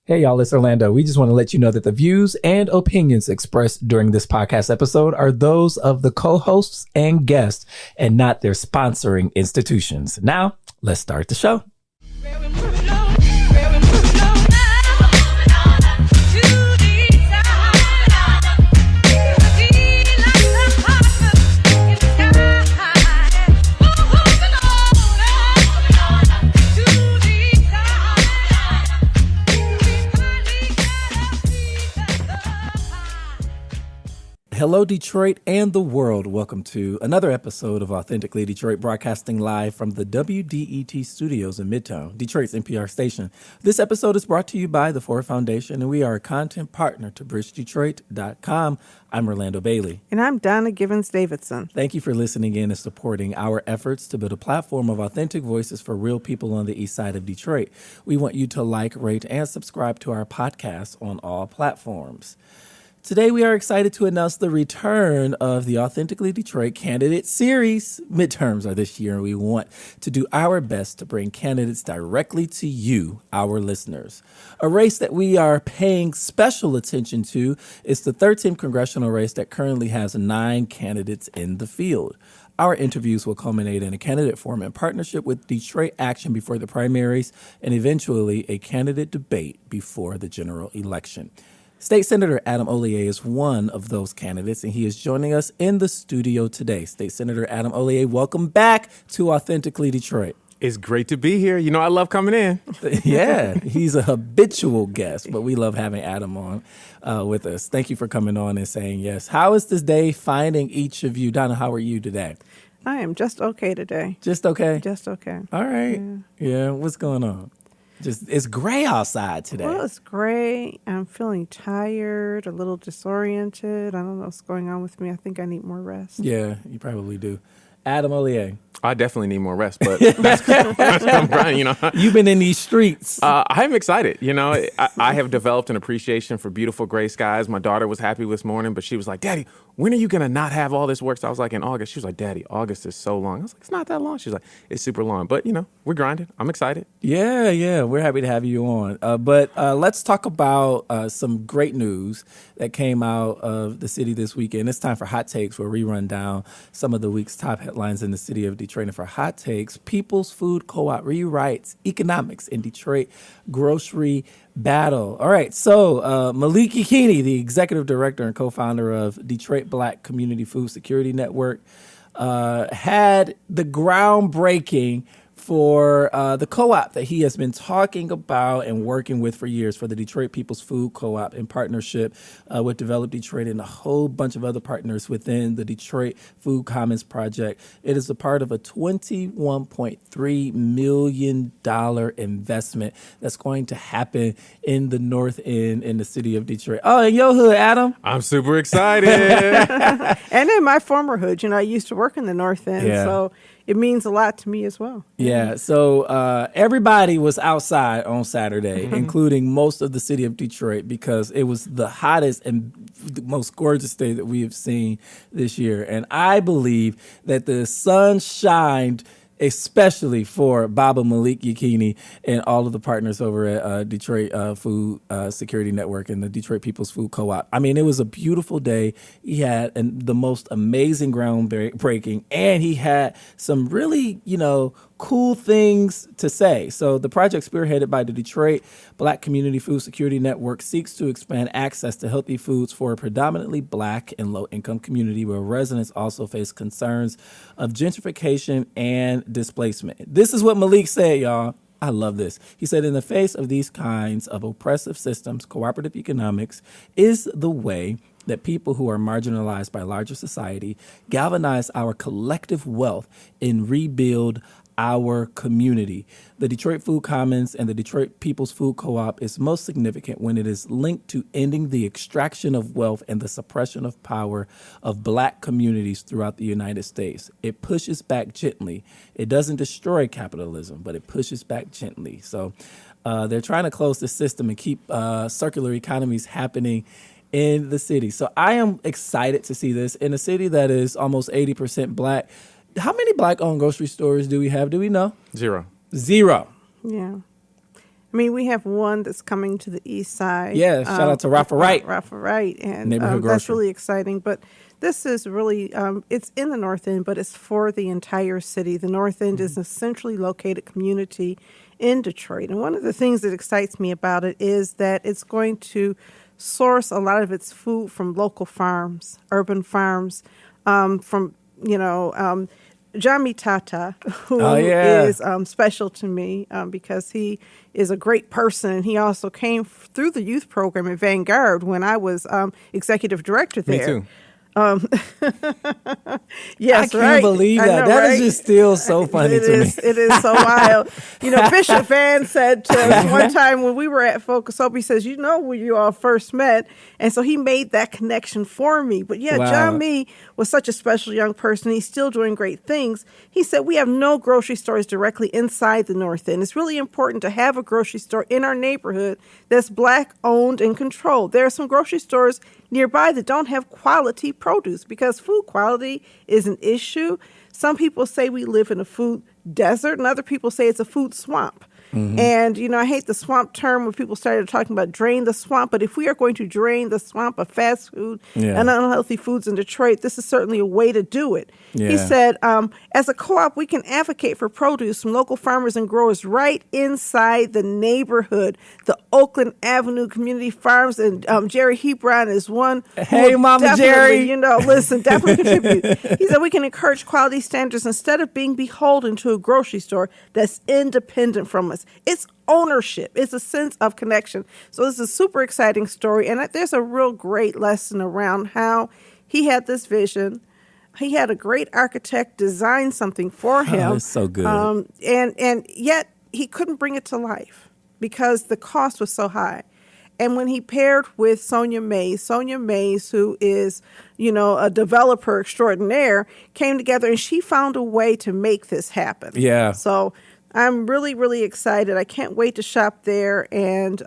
Hey, y'all, it's Orlando. We just want to let you know that the views and opinions expressed during this podcast episode are those of the co-hosts and guests and not their sponsoring institutions. Now, let's start the show. Hello, Detroit and the world. Welcome to another episode of Authentically Detroit, broadcasting live from the WDET studios in Midtown, Detroit's NPR station. This episode is brought to you by the Ford Foundation, and we are a content partner to bridgedetroit.com. I'm Orlando Bailey. And I'm Donna Givens-Davidson. Thank you for listening in and supporting our efforts to build a platform of authentic voices for real people on the east side of Detroit. We want you to like, rate, and subscribe to our podcast on all platforms. Today, we are excited to announce the return of the Authentically Detroit Candidate Series. Midterms are this year, and we want to do our best to bring candidates directly to you, our listeners. A race that we are paying special attention to is the 13th Congressional race that currently has 9 candidates in the field. Our interviews will culminate in a candidate forum in partnership with Detroit Action before the primaries and eventually a candidate debate before the general election. State Senator Adam Hollier is one of those candidates, and he is joining us in the studio today. State Senator Adam Hollier, welcome back to Authentically Detroit. It's great to be here. You know, I love coming in. Yeah, he's a habitual guest, but we love having Adam on with us. Thank you for coming on and saying yes. How is this day finding each of you? Donna, how are you today? I am just okay today. Just okay? Just okay. All right. Yeah, what's going on? It's gray outside today. Well, it's gray. I'm feeling tired, a little disoriented. I don't know what's going on with me. I think I need more rest. Yeah, you probably do. Adam Hollier. I definitely need more rest, but that's Brian, you know. You've been in these streets. I'm excited. You know, I have developed an appreciation for beautiful gray skies. My daughter was happy this morning, but she was like, Daddy, when are you going to not have all this work? So I was like, in August. She was like, Daddy, August is so long. I was like, it's not that long. She's like, it's super long. But, you know, we're grinding. I'm excited. Yeah. We're happy to have you on. But let's talk about some great news that came out of the city this weekend. It's time for Hot Takes, where we run down some of the week's top headlines in the city of Detroit. And for Hot Takes, People's Food Co-op rewrites economics in Detroit grocery battle. All right, so Malik Yakini, the executive director and co-founder of Detroit Black Community Food Security Network, had the groundbreaking for the co-op that he has been talking about and working with for years, for the Detroit People's Food Co-op, in partnership with Develop Detroit and a whole bunch of other partners within the Detroit Food Commons Project. It is a part of a $21.3 million investment that's going to happen in the North End in the city of Detroit. Oh, in your hood, Adam. I'm super excited. And in my former hood, you know, I used to work in the North End, so it means a lot to me as well. Yeah, so everybody was outside on Saturday, including most of the city of Detroit, because it was the hottest and the most gorgeous day that we have seen this year. And I believe that the sun shined especially for Baba Malik Yakini and all of the partners over at Detroit Food Security Network and the Detroit People's Food Co-op. I mean, it was a beautiful day. He had the most amazing groundbreaking, and he had some really, cool things to say. So the project, spearheaded by the Detroit Black Community Food Security Network, seeks to expand access to healthy foods for a predominantly Black and low-income community where residents also face concerns of gentrification and displacement. This is what Malik said, y'all. I love this. He said, in the face of these kinds of oppressive systems, cooperative economics is the way that people who are marginalized by larger society galvanize our collective wealth and rebuild our community. The Detroit Food Commons and the Detroit People's Food Co-op is most significant when it is linked to ending the extraction of wealth and the suppression of power of Black communities throughout the United States. It pushes back gently. It doesn't destroy capitalism, but it pushes back gently. So they're trying to close the system and keep circular economies happening in the city. So I am excited to see this in a city that is almost 80% Black. How many Black-owned grocery stores do we have? Do we know? Zero. Yeah. I mean, we have one that's coming to the east side. Yeah, shout out to Rafa Wright. Rafa Wright. And Neighborhood that's grocery. really exciting. But this is really, it's in the North End, but it's for the entire city. The North End is a centrally located community in Detroit. And one of the things that excites me about it is that it's going to source a lot of its food from local farms, urban farms, from, John Mitata, who is special to me because he is a great person. And he also came through the youth program at Vanguard when I was executive director there. Me too. Yes, I can't believe that. That is just still so funny to me. It is so wild. Bishop Van said to us one time when we were at Focus Hope, he says, when you all first met. And so he made that connection for me. But yeah, Wow. John Mee was such a special young person. He's still doing great things. He said, we have no grocery stores directly inside the North End. It's really important to have a grocery store in our neighborhood that's Black owned and controlled. There are some grocery stores nearby that don't have quality produce because food quality is an issue. Some people say we live in a food desert, and other people say it's a food swamp. Mm-hmm. And, I hate the swamp term when people started talking about drain the swamp. But if we are going to drain the swamp of fast food and unhealthy foods in Detroit, this is certainly a way to do it. Yeah. He said, as a co-op, we can advocate for produce from local farmers and growers right inside the neighborhood. The Oakland Avenue Community Farms, and Jerry Hebron is one. Hey, Mama Jerry. Definitely contribute. He said we can encourage quality standards instead of being beholden to a grocery store that's independent from us. It's ownership. It's a sense of connection. So this is a super exciting story. And there's a real great lesson around how he had this vision. He had a great architect design something for him. It's so good. And yet he couldn't bring it to life because the cost was so high. And when he paired with Sonia Mays, who is, a developer extraordinaire, came together and she found a way to make this happen. Yeah. So I'm really, really excited. I can't wait to shop there and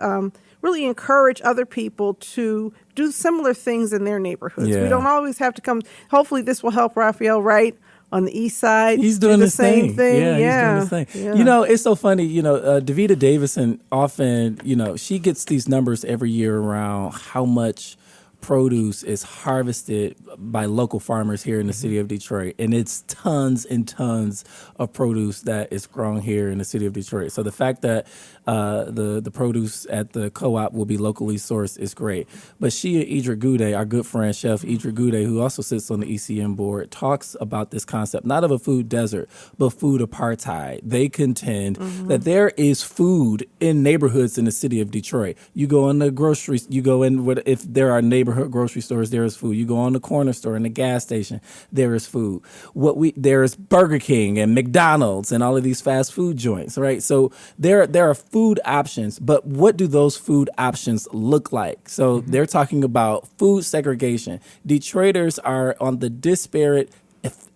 really encourage other people to do similar things in their neighborhoods. Yeah. We don't always have to come. Hopefully this will help Raphael Wright on the east side. He's doing the the same thing. Yeah, he's doing the same. Yeah. It's so funny. Davita Davison often, she gets these numbers every year around how much produce is harvested by local farmers here in the city of Detroit. And it's tons and tons of produce that is grown here in the city of Detroit. So the fact that the produce at the co-op will be locally sourced is great. But Shia Idra Gude, our good friend, Chef Idra Gude, who also sits on the ECM board, talks about this concept, not of a food desert, but food apartheid. They contend that there is food in neighborhoods in the city of Detroit. You go in the groceries, if there are neighborhood grocery stores, there is food. You go on the corner store and the gas station, there is food. There is Burger King and McDonald's and all of these fast food joints, right? So there are food options, but what do those food options look like? So they're talking about food segregation. Detroiters are on the disparate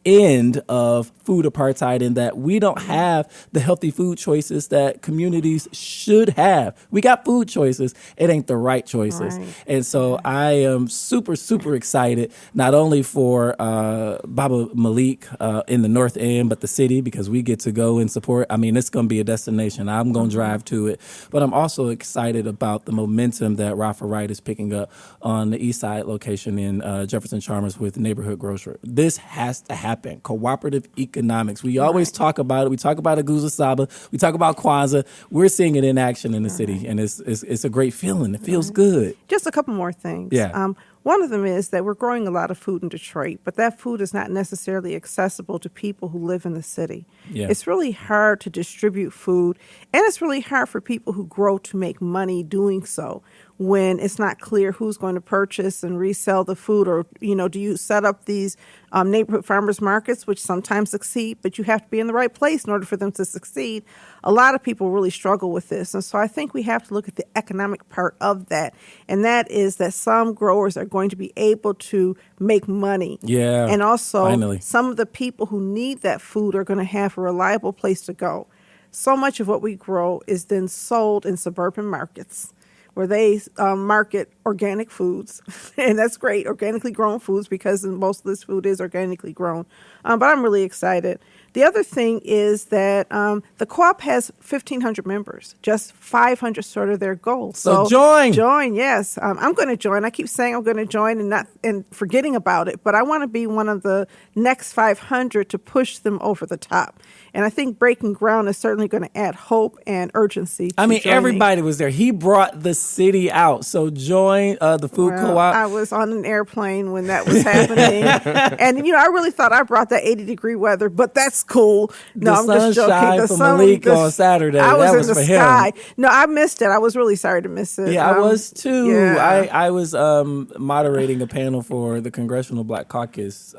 end of food apartheid in that we don't have the healthy food choices that communities should have. We got food choices. It ain't the right choices. Right. And so I am super, super excited, not only for Baba Malik in the North End, but the city, because we get to go and support. I mean, it's going to be a destination. I'm going to drive to it. But I'm also excited about the momentum that Rafa Wright is picking up on the East Side location in Jefferson Chalmers with Neighborhood Grocery. This has to happen. Cooperative economics. We always talk about it. We talk about Aguza Saba. We talk about Kwanzaa. We're seeing it in action in the city, and it's a great feeling. It feels good. Just a couple more things. Yeah. One of them is that we're growing a lot of food in Detroit, but that food is not necessarily accessible to people who live in the city. Yeah. It's really hard to distribute food, and it's really hard for people who grow to make money doing so when it's not clear who's going to purchase and resell the food, or, do you set up these neighborhood farmers markets, which sometimes succeed, but you have to be in the right place in order for them to succeed. A lot of people really struggle with this. And so I think we have to look at the economic part of that. And that is that some growers are going to be able to make money. Yeah. And also finally, some of the people who need that food are going to have a reliable place to go. So much of what we grow is then sold in suburban markets, where they market organic foods, and that's great, organically grown foods, because most of this food is organically grown. But I'm really excited. The other thing is that the co-op has 1,500 members, just 500 sort of their goal. So join. Join, yes. I'm going to join. I keep saying I'm going to join and forgetting about it, but I want to be one of the next 500 to push them over the top. And I think breaking ground is certainly going to add hope and urgency to joining. Everybody was there. He brought the city out. So join the food co-op. I was on an airplane when that was happening. And, I really thought I brought that 80-degree weather, but that's cool. No, I'm just joking. The sunshine for Malik on Saturday. I was that in was the for sky. him. No, I missed it. I was really sorry to miss it. Yeah, I was too. Yeah. I was moderating a panel for the Congressional Black Caucus.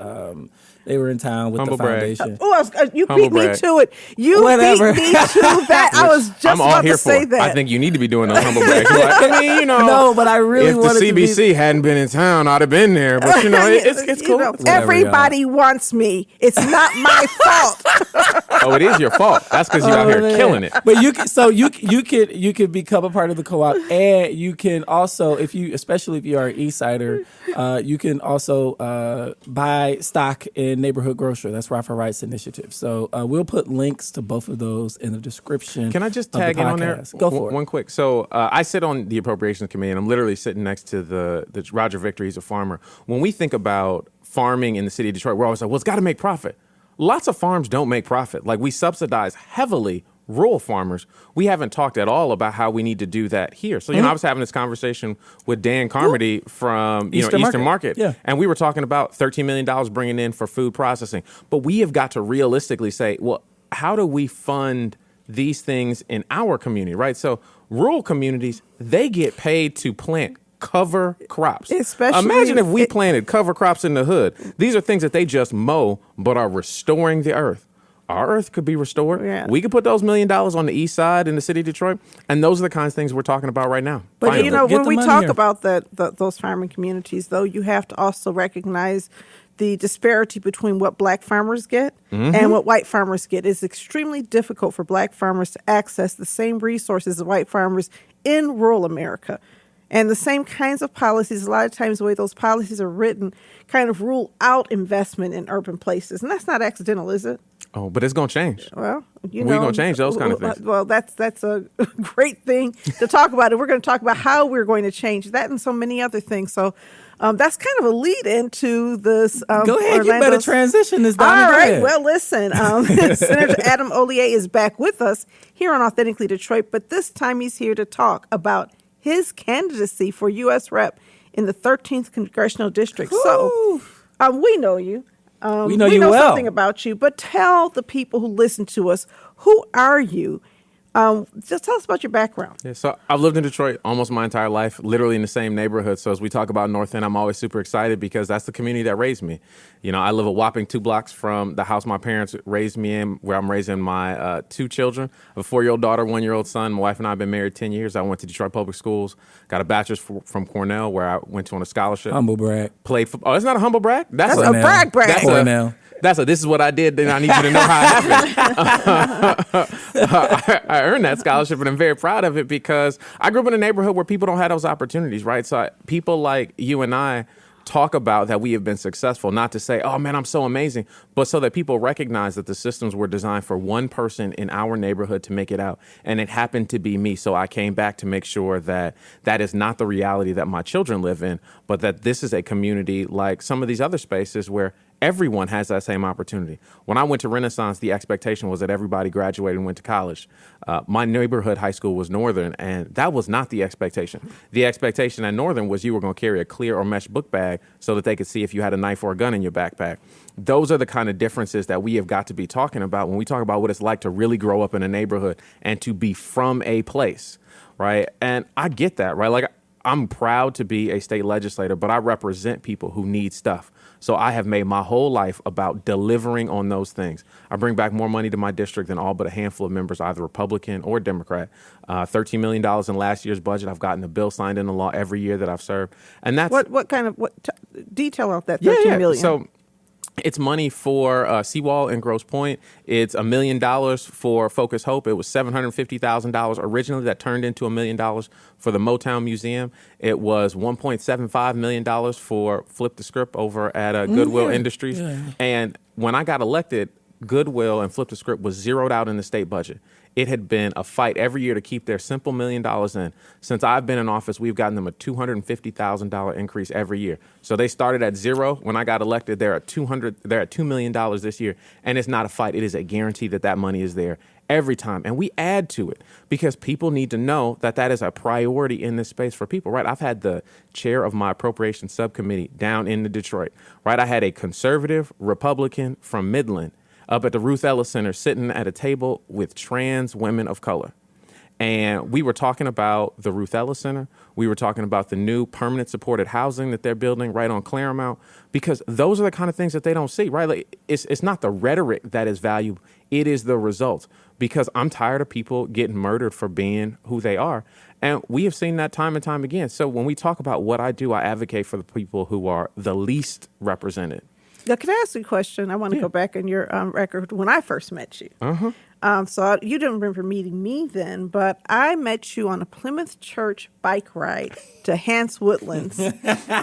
They were in town with Humble the brag. foundation. You Humble beat me brag. to it. You Whatever. beat me to that. I was just I'm all about here to say for. that. I think you need to be doing those humble brags. You're like, No, but I really if wanted the to be. CBC hadn't been in town, I'd have been there. But it's cool. Whatever, everybody wants me. It's not my fault. Oh, it is your fault. That's because you're out here man. killing it. But you could become a part of the co-op, and you can also, especially if you are an Eastsider, you can also buy stock in Neighborhood Grocer. That's Rafa Wright's initiative. So we'll put links to both of those in the description. Can I just of the tag in on there? podcast. Go for it. One quick. So I sit on the Appropriations Committee, and I'm literally sitting next to the Roger Victor. He's a farmer. When we think about farming in the city of Detroit, we're always like, well, it's got to make profit. Lots of farms don't make profit. Like, we subsidize heavily rural farmers. We haven't talked at all about how we need to do that here. So, I was having this conversation with Dan Carmody from Eastern Market. Yeah. And we were talking about $13 million bringing in for food processing. But we have got to realistically say, well, how do we fund these things in our community, right? So rural communities, they get paid to plant cover crops. Imagine if we planted cover crops in the hood. These are things that they just mow, but are restoring the earth. Our earth could be restored. Yeah. We could put those $1 million on the east side in the city of Detroit, and those are the kinds of things we're talking about right now. But Finally. when we talk here. about those farming communities, though, you have to also recognize the disparity between what black farmers get and what white farmers get. It's extremely difficult for black farmers to access the same resources as white farmers in rural America. And the same kinds of policies, a lot of times the way those policies are written, kind of rule out investment in urban places. And that's not accidental, is it? Oh, but it's going to change. Well, We're going to change those kind of things. Well, that's a great thing to talk about. And we're going to talk about how we're going to change that and so many other things. So that's kind of a lead into this. Go ahead, you better transition this down. All right. Well, listen, Senator Adam Hollier is back with us here on Authentically Detroit, but this time he's here to talk about his candidacy for U.S. Rep in the 13th Congressional District. Woo. So we know you. We know you well. Something about you, but tell the people who listen to us, who are you? Just tell us about your background. Yeah, so I've lived in Detroit almost my entire life, literally in the same neighborhood. So as we talk about North End, I'm always super excited because that's the community that raised me. I live a whopping 2 blocks from the house my parents raised me in, where I'm raising my 2 children, a 4-year-old daughter, 1-year-old son. My wife and I have been married 10 years. I went to Detroit Public Schools, got a bachelor's from Cornell, where I went to on a scholarship. Humble brag. Played football. Oh, it's not a humble brag. That's a brag. Cornell. This is what I did, then I need you to know how it happened. I earned that scholarship, and I'm very proud of it because I grew up in a neighborhood where people don't have those opportunities, right? So people like you and I talk about that we have been successful, not to say, oh man, I'm so amazing, but so that people recognize that the systems were designed for one person in our neighborhood to make it out. And it happened to be me. So I came back to make sure that that is not the reality that my children live in, but that this is a community like some of these other spaces where everyone has that same opportunity. When I went to Renaissance, the expectation was that everybody graduated and went to college. My neighborhood high school was Northern, and that was not the expectation. The expectation at Northern was you were going to carry a clear or mesh book bag so that they could see if you had a knife or a gun in your backpack. Those are the kind of differences that we have got to be talking about when we talk about what it's like to really grow up in a neighborhood and to be from a place, right? And I get that, right? Like, I'm proud to be a state legislator, but I represent people who need stuff. So I have made my whole life about delivering on those things. I bring back more money to my district than all but a handful of members, either Republican or Democrat. $13 million in last year's budget. I've gotten a bill signed into law every year that I've served. And that's what kind of detail out that $13 million? So It's money for Seawall in Grosse Pointe. It's $1 million for Focus Hope. It was $750,000 originally that turned into $1 million for the Motown Museum. It was $1.75 million for Flip the Script over at Goodwill Industries. Yeah. And when I got elected, Goodwill and Flip the Script was zeroed out in the state budget. It had been a fight every year to keep their simple $1 million in. Since I've been in office, we've gotten them a $250,000 increase every year. So they started at zero. When I got elected, they're at $2 million this year. And it's not a fight. It is a guarantee that that money is there every time. And we add to it because people need to know that that is a priority in this space for people, right? I've had the chair of my appropriations subcommittee down in Detroit, right? I had a conservative Republican from Midland up at the Ruth Ellis Center sitting at a table with trans women of color. And we were talking about the Ruth Ellis Center. We were talking about the new permanent supported housing that they're building right on Claremont, because those are the kind of things that they don't see, right? Like, it's not the rhetoric that is valuable. It is the results, because I'm tired of people getting murdered for being who they are. And we have seen that time and time again. So when we talk about what I do, I advocate for the people who are the least represented. Now, can I ask you a question? I want to go back in your record when I first met you. You didn't remember meeting me then, but I met you on a Plymouth Church bike ride to Hants Woodlands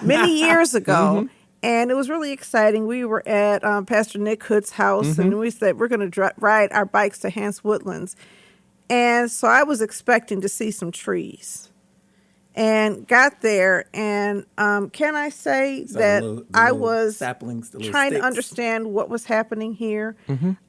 many years ago. And it was really exciting. We were at Pastor Nick Hood's house, and we said, we're going to ride our bikes to Hants Woodlands. And so I was expecting to see some trees. And got there, and can I say that I was trying to understand what was happening here?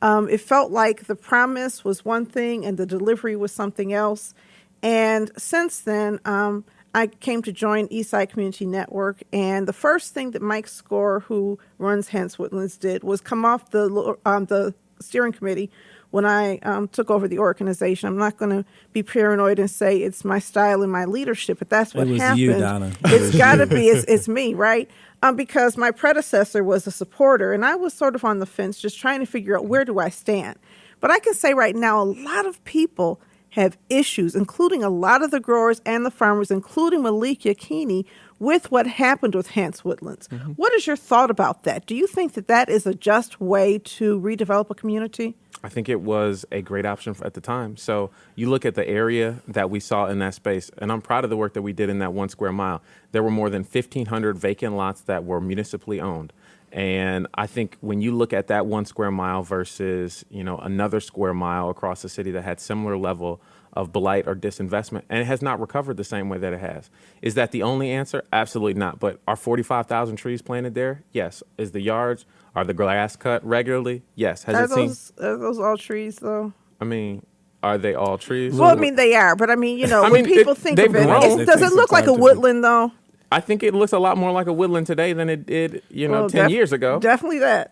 It felt like the promise was one thing and the delivery was something else. And since then, I came to join Eastside Community Network, and the first thing that Mike Score, who runs Hants Woodlands, did was come off the steering committee when I took over the organization. I'm not going to be paranoid and say it's my style and my leadership, but that's what happened. You, Donna. It's got to be. It's me, right? Because my predecessor was a supporter, and I was sort of on the fence, just trying to figure out where do I stand. But I can say right now, a lot of people have issues, including a lot of the growers and the farmers, including Malikia Keeney, with what happened with Hants Woodlands. What is your thought about that? Do you think that that is a just way to redevelop a community? I think it was a great option at the time. So you look at the area that we saw in that space, and I'm proud of the work that we did in that 1 square mile. There were more than 1,500 vacant lots that were municipally owned. And I think when you look at that 1 square mile versus, another square mile across the city that had similar level of blight or disinvestment, and it has not recovered the same way that it has. Is that the only answer? Absolutely not. But are 45,000 trees planted there? Yes. Is the yards, are the grass cut regularly? Yes. Are those all trees, though? I mean, are they all trees? Well, they are. But when people think of it, does it look like a woodland, though? I think it looks a lot more like a woodland today than it did, 10 years ago. Definitely that.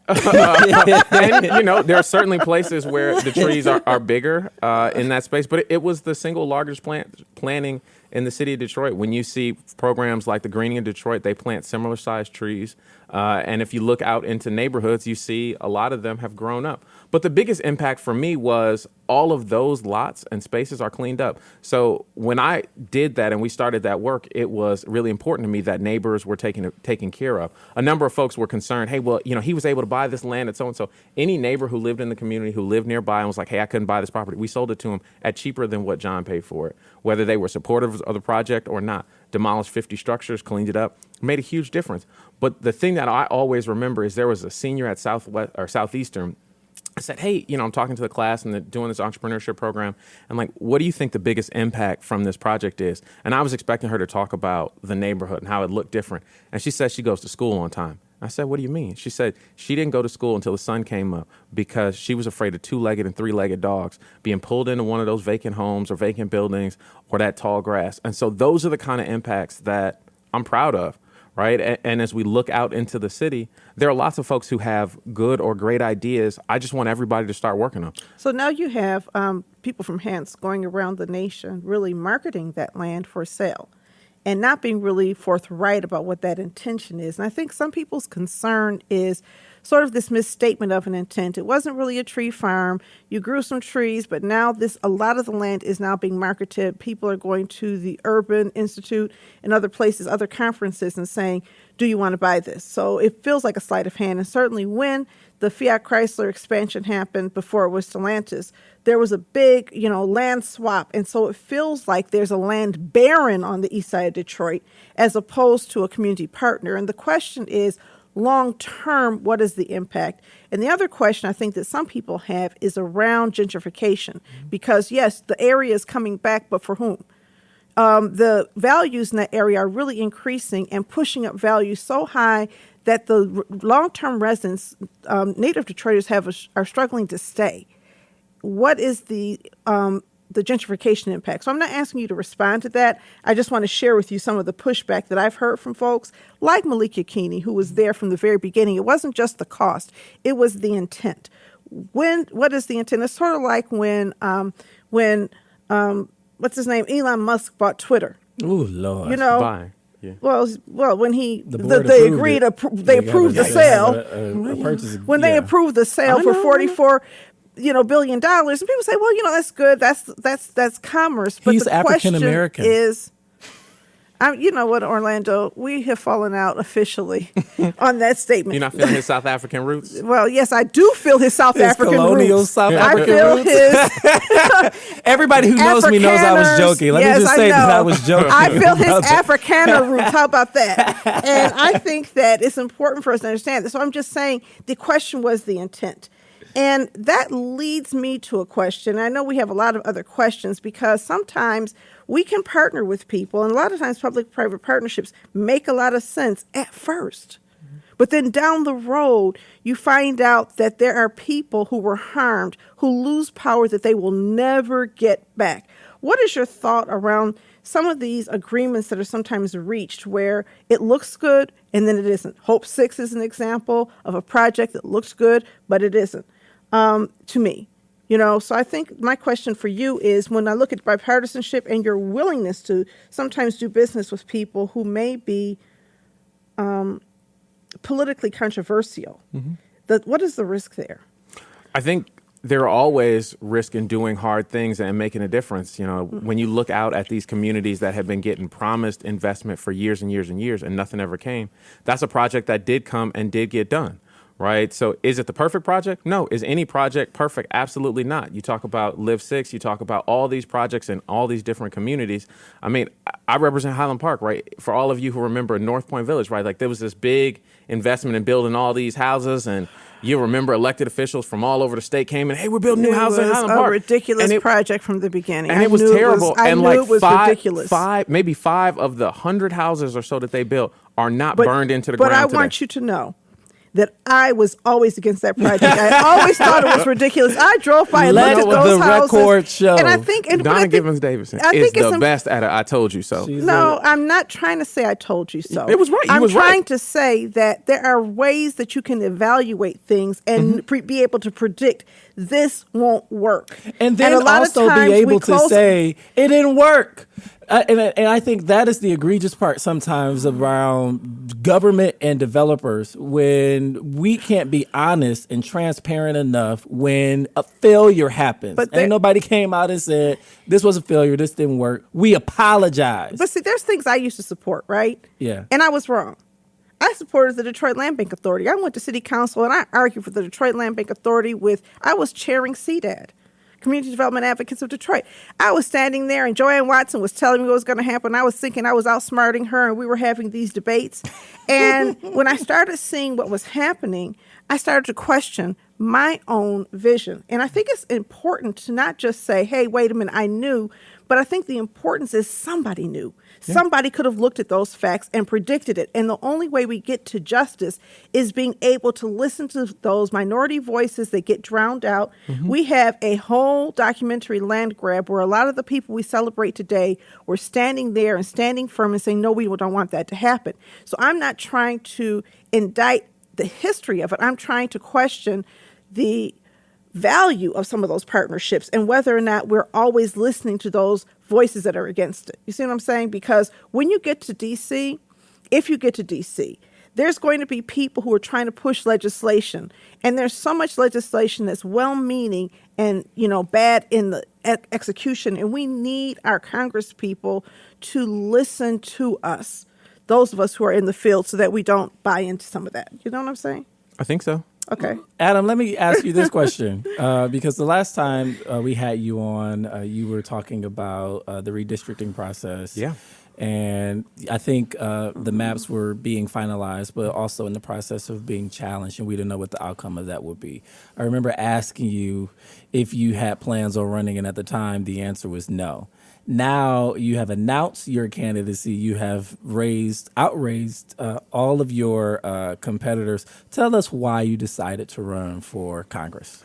And, there are certainly places where the trees are bigger in that space, but it was the single largest planting in the city of Detroit. When you see programs like the Greening in Detroit, they plant similar sized trees. And if you look out into neighborhoods, you see a lot of them have grown up. But the biggest impact for me was all of those lots and spaces are cleaned up. So when I did that and we started that work, it was really important to me that neighbors were taken care of. A number of folks were concerned, hey, well, he was able to buy this land at so-and-so. Any neighbor who lived in the community, who lived nearby and was like, hey, I couldn't buy this property, we sold it to him at cheaper than what John paid for it, whether they were supportive of the project or not. Demolished 50 structures, cleaned it up, made a huge difference. But the thing that I always remember is there was a senior at Southeastern. I said, hey, I'm talking to the class and they're doing this entrepreneurship program. And what do you think the biggest impact from this project is? And I was expecting her to talk about the neighborhood and how it looked different. And she said she goes to school on time. I said, what do you mean? She said she didn't go to school until the sun came up because she was afraid of 2-legged and 3-legged dogs being pulled into one of those vacant homes or vacant buildings or that tall grass. And so those are the kind of impacts that I'm proud of. Right. And as we look out into the city, there are lots of folks who have good or great ideas. I just want everybody to start working them. So now you have people from Hants going around the nation really marketing that land for sale. and not being really forthright about what that intention is. And I think some people's concern is sort of this misstatement of an intent. It wasn't really a tree farm. You grew some trees, but now a lot of the land is now being marketed. People are going to the Urban Institute and other places, other conferences, and saying, do you want to buy this? So it feels like a sleight of hand. And certainly when the Fiat Chrysler expansion happened before it was Stellantis, there was a big, land swap. And so it feels like there's a land baron on the east side of Detroit as opposed to a community partner. And the question is, long term, what is the impact? And the other question I think that some people have is around gentrification, because yes, the area is coming back, but for whom? The values in that area are really increasing and pushing up values so high that the long-term residents, native Detroiters, are struggling to stay. What is the gentrification impact? So I'm not asking you to respond to that. I just want to share with you some of the pushback that I've heard from folks like Malika Keeney, who was there from the very beginning. It wasn't just the cost; it was the intent. What is the intent? It's sort of like when what's his name? Elon Musk bought Twitter. Oh Lord! Bye. Yeah. Well, when they approved the sale. When they approved the sale for $44 billion, and people say, well, that's good. That's commerce. But he's the African American. Is, you know what, Orlando, we have fallen out officially on that statement. You're not feeling his South African roots? Well, yes, I do feel his South African colonial roots. South African I feel roots. his. Everybody who knows me knows I was joking. Let me just say that I was joking. I feel his Africana roots. How about that? And I think that it's important for us to understand this. So I'm just saying the question was the intent. And that leads me to a question. I know we have a lot of other questions because sometimes we can partner with people, and a lot of times public-private partnerships make a lot of sense at first. But then down the road, you find out that there are people who were harmed, who lose power that they will never get back. What is your thought around some of these agreements that are sometimes reached where it looks good and then it isn't? Hope 6 is an example of a project that looks good, but it isn't. To me, so I think my question for you is, when I look at bipartisanship and your willingness to sometimes do business with people who may be politically controversial, what is the risk there? I think there are always risk in doing hard things and making a difference. When you look out at these communities that have been getting promised investment for years and years and years and nothing ever came, that's a project that did come and did get done. Right. So is it the perfect project? No. Is any project perfect? Absolutely not. You talk about Live 6. You talk about all these projects in all these different communities. I mean, I represent Highland Park, right? For all of you who remember North Point Village, right? Like there was this big investment in building all these houses, and you remember elected officials from all over the state came and, hey, we're building new houses in Highland Park. It was a ridiculous project from the beginning. And it was terrible. I knew it was ridiculous. Maybe 5 of the 100 houses or so that they built are not burned into the ground today. But I want you to know that I was always against that project. I always thought it was ridiculous. I drove by and looked at those houses. Record show. And I think Donna Givens-Davidson is the best at it. I told you so. No, I'm not trying to say I told you so. It was right. I'm trying to say that there are ways that you can evaluate things and be able to predict this won't work. And then also be able to say it didn't work. And I think that is the egregious part sometimes around government and developers, when we can't be honest and transparent enough when a failure happens. And nobody came out and said, this was a failure, this didn't work. We apologize. But see, there's things I used to support, right? Yeah. And I was wrong. I supported the Detroit Land Bank Authority. I went to city council and I argued for the Detroit Land Bank Authority I was chairing CDAD. Community Development Advocates of Detroit. I was standing there and Joanne Watson was telling me what was going to happen. I was thinking I was outsmarting her and we were having these debates. And when I started seeing what was happening, I started to question my own vision. And I think it's important to not just say, hey, wait a minute, I knew, but I think the importance is somebody knew. Yeah. Somebody could have looked at those facts and predicted it. And the only way we get to justice is being able to listen to those minority voices that get drowned out. Mm-hmm. We have a whole documentary land grab where a lot of the people we celebrate today were standing there and standing firm and saying, no, we don't want that to happen. So I'm not trying to indict the history of it. I'm trying to question the value of some of those partnerships and whether or not we're always listening to those voices that are against it. You see what I'm saying? Because when you get to D.C., if you get to D.C., there's going to be people who are trying to push legislation. And there's so much legislation that's well-meaning and, bad in the execution. And we need our Congress people to listen to us, those of us who are in the field, so that we don't buy into some of that. You know what I'm saying? I think so. Okay. Adam, let me ask you this question, because the last time we had you on, you were talking about the redistricting process. Yeah. And I think the maps were being finalized, but also in the process of being challenged, and we didn't know what the outcome of that would be. I remember asking you if you had plans on running, and at the time, the answer was no. Now you have announced your candidacy. You have outraised all of your competitors. Tell us why you decided to run for Congress.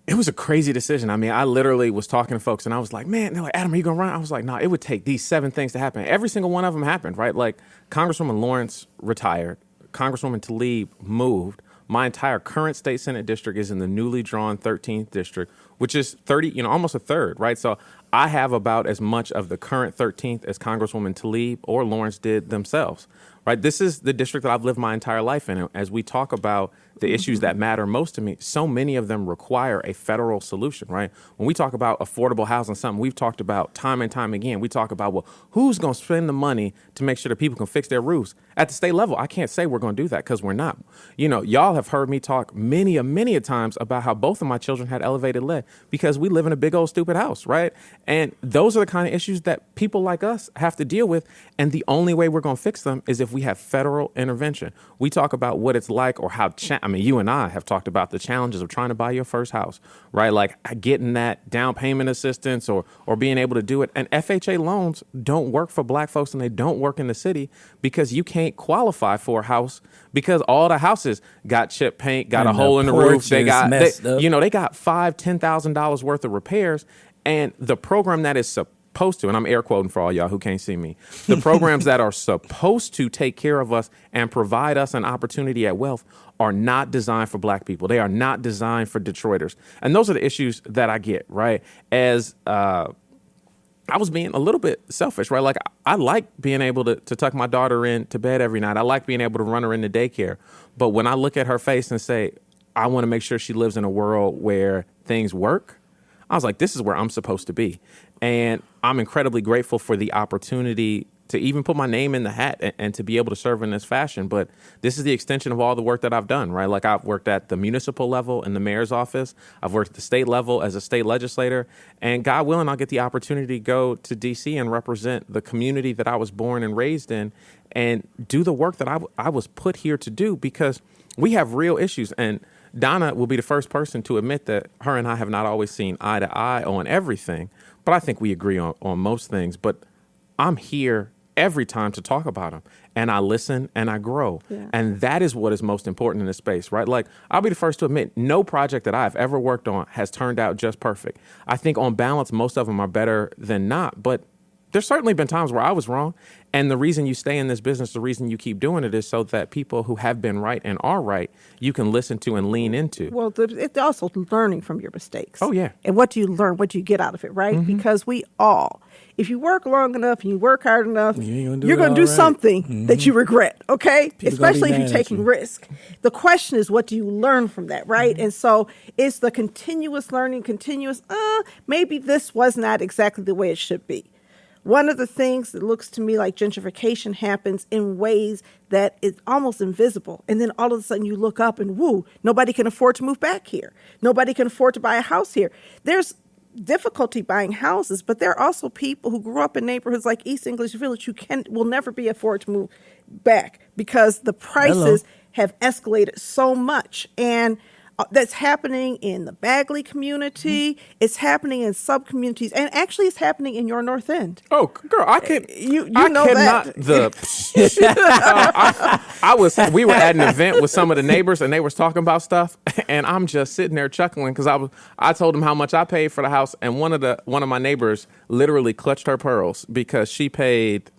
It was a crazy decision. I mean, I literally was talking to folks and I was like, man, they're like, Adam, are you going to run? I was like, nah, it would take these 7 things to happen. Every single one of them happened, right? Like Congresswoman Lawrence retired. Congresswoman Tlaib moved. My entire current state Senate district is in the newly drawn 13th district, which is 30, almost a third, right? So I have about as much of the current 13th as Congresswoman Tlaib or Lawrence did themselves, right? This is the district that I've lived my entire life in. As we talk about the issues that matter most to me, so many of them require a federal solution, right? When we talk about affordable housing, something we've talked about time and time again, we talk about, well, who's going to spend the money to make sure that people can fix their roofs? At the state level, I can't say we're going to do that because we're not. Y'all have heard me talk many a times about how both of my children had elevated lead because we live in a big old stupid house, right? And those are the kind of issues that people like us have to deal with. And the only way we're going to fix them is if we have federal intervention. We talk about what it's like or how, you and I have talked about the challenges of trying to buy your first house, right? Like getting that down payment assistance or being able to do it. And FHA loans don't work for black folks and they don't work in the city because you can't qualify for a house because all the houses got chip paint, got a hole in the roof. They got, they got $5,000-$10,000 worth of repairs. And the program that is supposed to, and I'm air quoting for all y'all who can't see me, the programs that are supposed to take care of us and provide us an opportunity at wealth are not designed for black people. They are not designed for Detroiters. And those are the issues that I get, right? As I was being a little bit selfish, right? Like I like being able to tuck my daughter in to bed every night. I like being able to run her into daycare. But when I look at her face and say, I want to make sure she lives in a world where things work, I was like, this is where I'm supposed to be. And I'm incredibly grateful for the opportunity to even put my name in the hat and to be able to serve in this fashion. But this is the extension of all the work that I've done, right? Like I've worked at the municipal level in the mayor's office. I've worked at the state level as a state legislator. And God willing, I'll get the opportunity to go to D.C. and represent the community that I was born and raised in and do the work that I was put here to do because we have real issues. And Donna will be the first person to admit that her and I have not always seen eye to eye on everything, but I think we agree on most things. But I'm here every time to talk about them, and I listen and I grow. Yeah. And that is what is most important in this space, right? Like, I'll be the first to admit, no project that I've ever worked on has turned out just perfect. I think on balance, most of them are better than not, but there's certainly been times where I was wrong. And the reason you stay in this business, the reason you keep doing it is so that people who have been right and are right, you can listen to and lean into. Well, it's also learning from your mistakes. Oh, yeah. And what do you learn? What do you get out of it, right? Mm-hmm. Because we all, if you work long enough and you work hard enough, you're going to do something that you regret, okay? People especially if you're taking risk. The question is, what do you learn from that, right? Mm-hmm. And so it's the continuous learning, maybe this was not exactly the way it should be. One of the things that looks to me like gentrification happens in ways that is almost invisible. And then all of a sudden you look up and woo, nobody can afford to move back here. Nobody can afford to buy a house here. There's difficulty buying houses, but there are also people who grew up in neighborhoods like East English Village who will never be afford to move back because the prices have escalated so much. And that's happening in the Bagley community. Mm-hmm. It's happening in sub-communities. And actually, it's happening in your North End. Oh, girl, I can't. You know that. We were at an event with some of the neighbors, and they was talking about stuff, and I'm just sitting there chuckling because I told them how much I paid for the house, and one of my neighbors literally clutched her pearls because she paid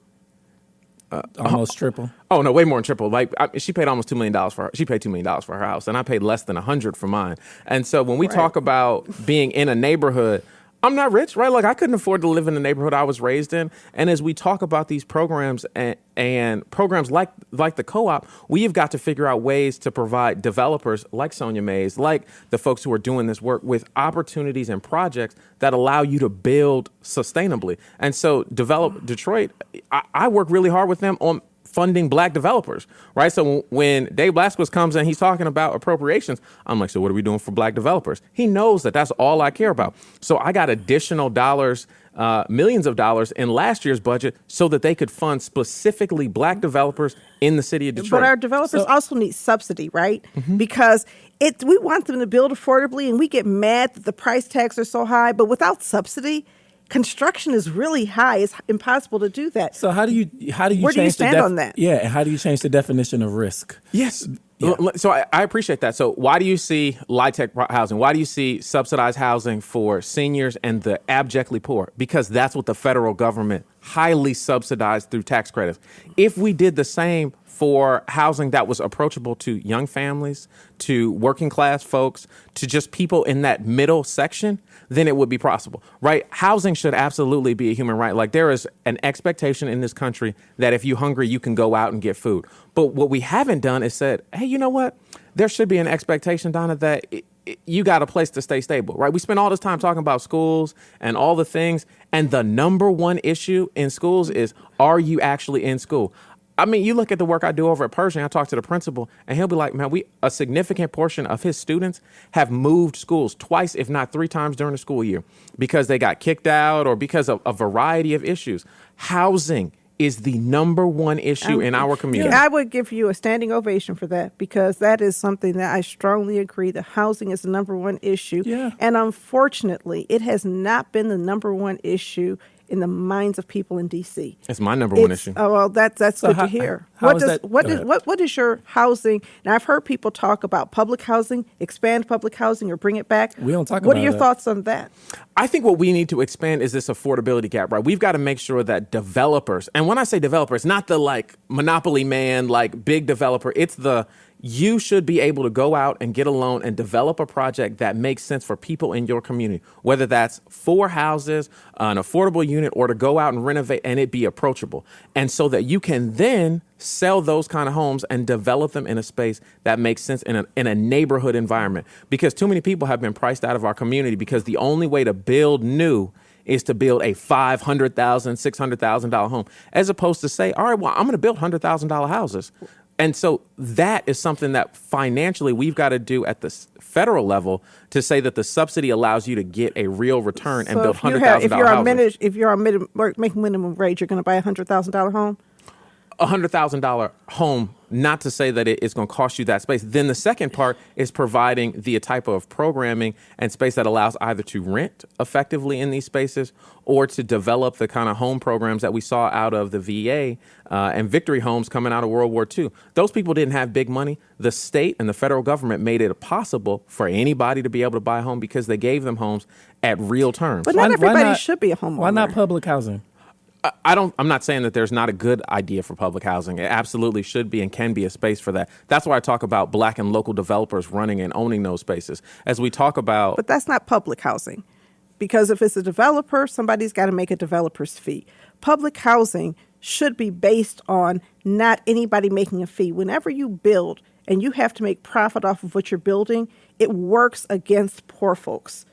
Almost triple. Oh no, way more than triple. Like she paid almost $2 million for her. She paid $2 million for her house, and I paid less than $100 for mine. And so when we talk about being in a neighborhood, I'm not rich, right? Like I couldn't afford to live in the neighborhood I was raised in. And as we talk about these programs and programs like the co-op, we have got to figure out ways to provide developers like Sonia Mays, like the folks who are doing this work, with opportunities and projects that allow you to build sustainably. And so Develop Detroit, I work really hard with them on funding black developers, right? So when Dave Blasquez comes and he's talking about appropriations, I'm like, so what are we doing for black developers? He knows that that's all I care about. So I got additional dollars, millions of dollars in last year's budget so that they could fund specifically black developers in the city of Detroit. But our developers also need subsidy, right? Because we want them to build affordably, and we get mad that the price tags are so high, but without subsidy, construction is really high. It's impossible to do that. So how do you Where do you stand on that? Yeah, and how do you change the definition of risk? Yes. Yeah. So I appreciate that. So why do you see LIHTC housing? Why do you see subsidized housing for seniors and the abjectly poor? Because that's what the federal government highly subsidized through tax credits. If we did the same for housing that was approachable to young families, to working class folks, to just people in that middle section, then it would be possible, right? Housing should absolutely be a human right. Like there is an expectation in this country that if you're hungry, you can go out and get food. But what we haven't done is said, hey, you know what? There should be an expectation, Donna, that you got a place to stay stable, right? We spend all this time talking about schools and all the things. And the number one issue in schools is, are you actually in school? I mean, you look at the work I do over at Pershing, I talk to the principal, and he'll be like, man, a significant portion of his students have moved schools twice, if not 3 times during the school year because they got kicked out or because of a variety of issues. Housing is the number one issue in our community. I would give you a standing ovation for that, because that is something that I strongly agree that housing is the number one issue. Yeah. And unfortunately, it has not been the number one issue in the minds of people in D.C. It's my number one issue. Oh, well, that's good to hear. What is your housing? And I've heard people talk about public housing, expand public housing, or bring it back. We don't talk about What are your that. thoughts on that? I think what we need to expand is this affordability gap, right? We've got to make sure that developers, and when I say developers, not the like monopoly man, like big developer, it's you should be able to go out and get a loan and develop a project that makes sense for people in your community, whether that's 4 houses, an affordable unit, or to go out and renovate and it be approachable. And so that you can then sell those kind of homes and develop them in a space that makes sense in a neighborhood environment. Because too many people have been priced out of our community because the only way to build new is to build a $500,000, $600,000 home, as opposed to say, all right, well, I'm going to build $100,000 houses. And so that is something that financially we've got to do at the federal level to say that the subsidy allows you to get a real return and build $100,000 houses. If you're making minimum wage, you're going to buy a $100,000 home? $100,000 home, not to say that it's going to cost you that space. Then the second part is providing the type of programming and space that allows either to rent effectively in these spaces or to develop the kind of home programs that we saw out of the VA and Victory Homes coming out of World War II. Those people didn't have big money. The state and the federal government made it possible for anybody to be able to buy a home because they gave them homes at real terms. But not everybody should be a homeowner. Why not public housing? I'm not saying that there's not a good idea for public housing. It absolutely should be and can be a space for that. That's why I talk about black and local developers running and owning those spaces. As we talk about... But that's not public housing. Because if it's a developer, somebody's got to make a developer's fee. Public housing should be based on not anybody making a fee. Whenever you build and you have to make profit off of what you're building, it works against poor folks.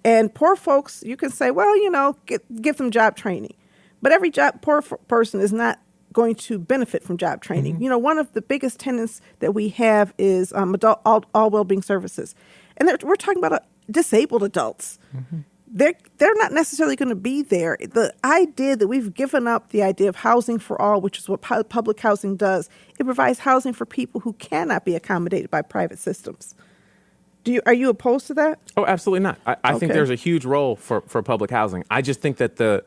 And poor folks, you can say, well, give them job training. But every poor person is not going to benefit from job training. Mm-hmm. One of the biggest tenets that we have is all well-being services. And we're talking about disabled adults. Mm-hmm. They're not necessarily going to be there. The idea that we've given up the idea of housing for all, which is what public housing does, it provides housing for people who cannot be accommodated by private systems. Are you opposed to that? Oh, absolutely not. I think there's a huge role for public housing. I just think that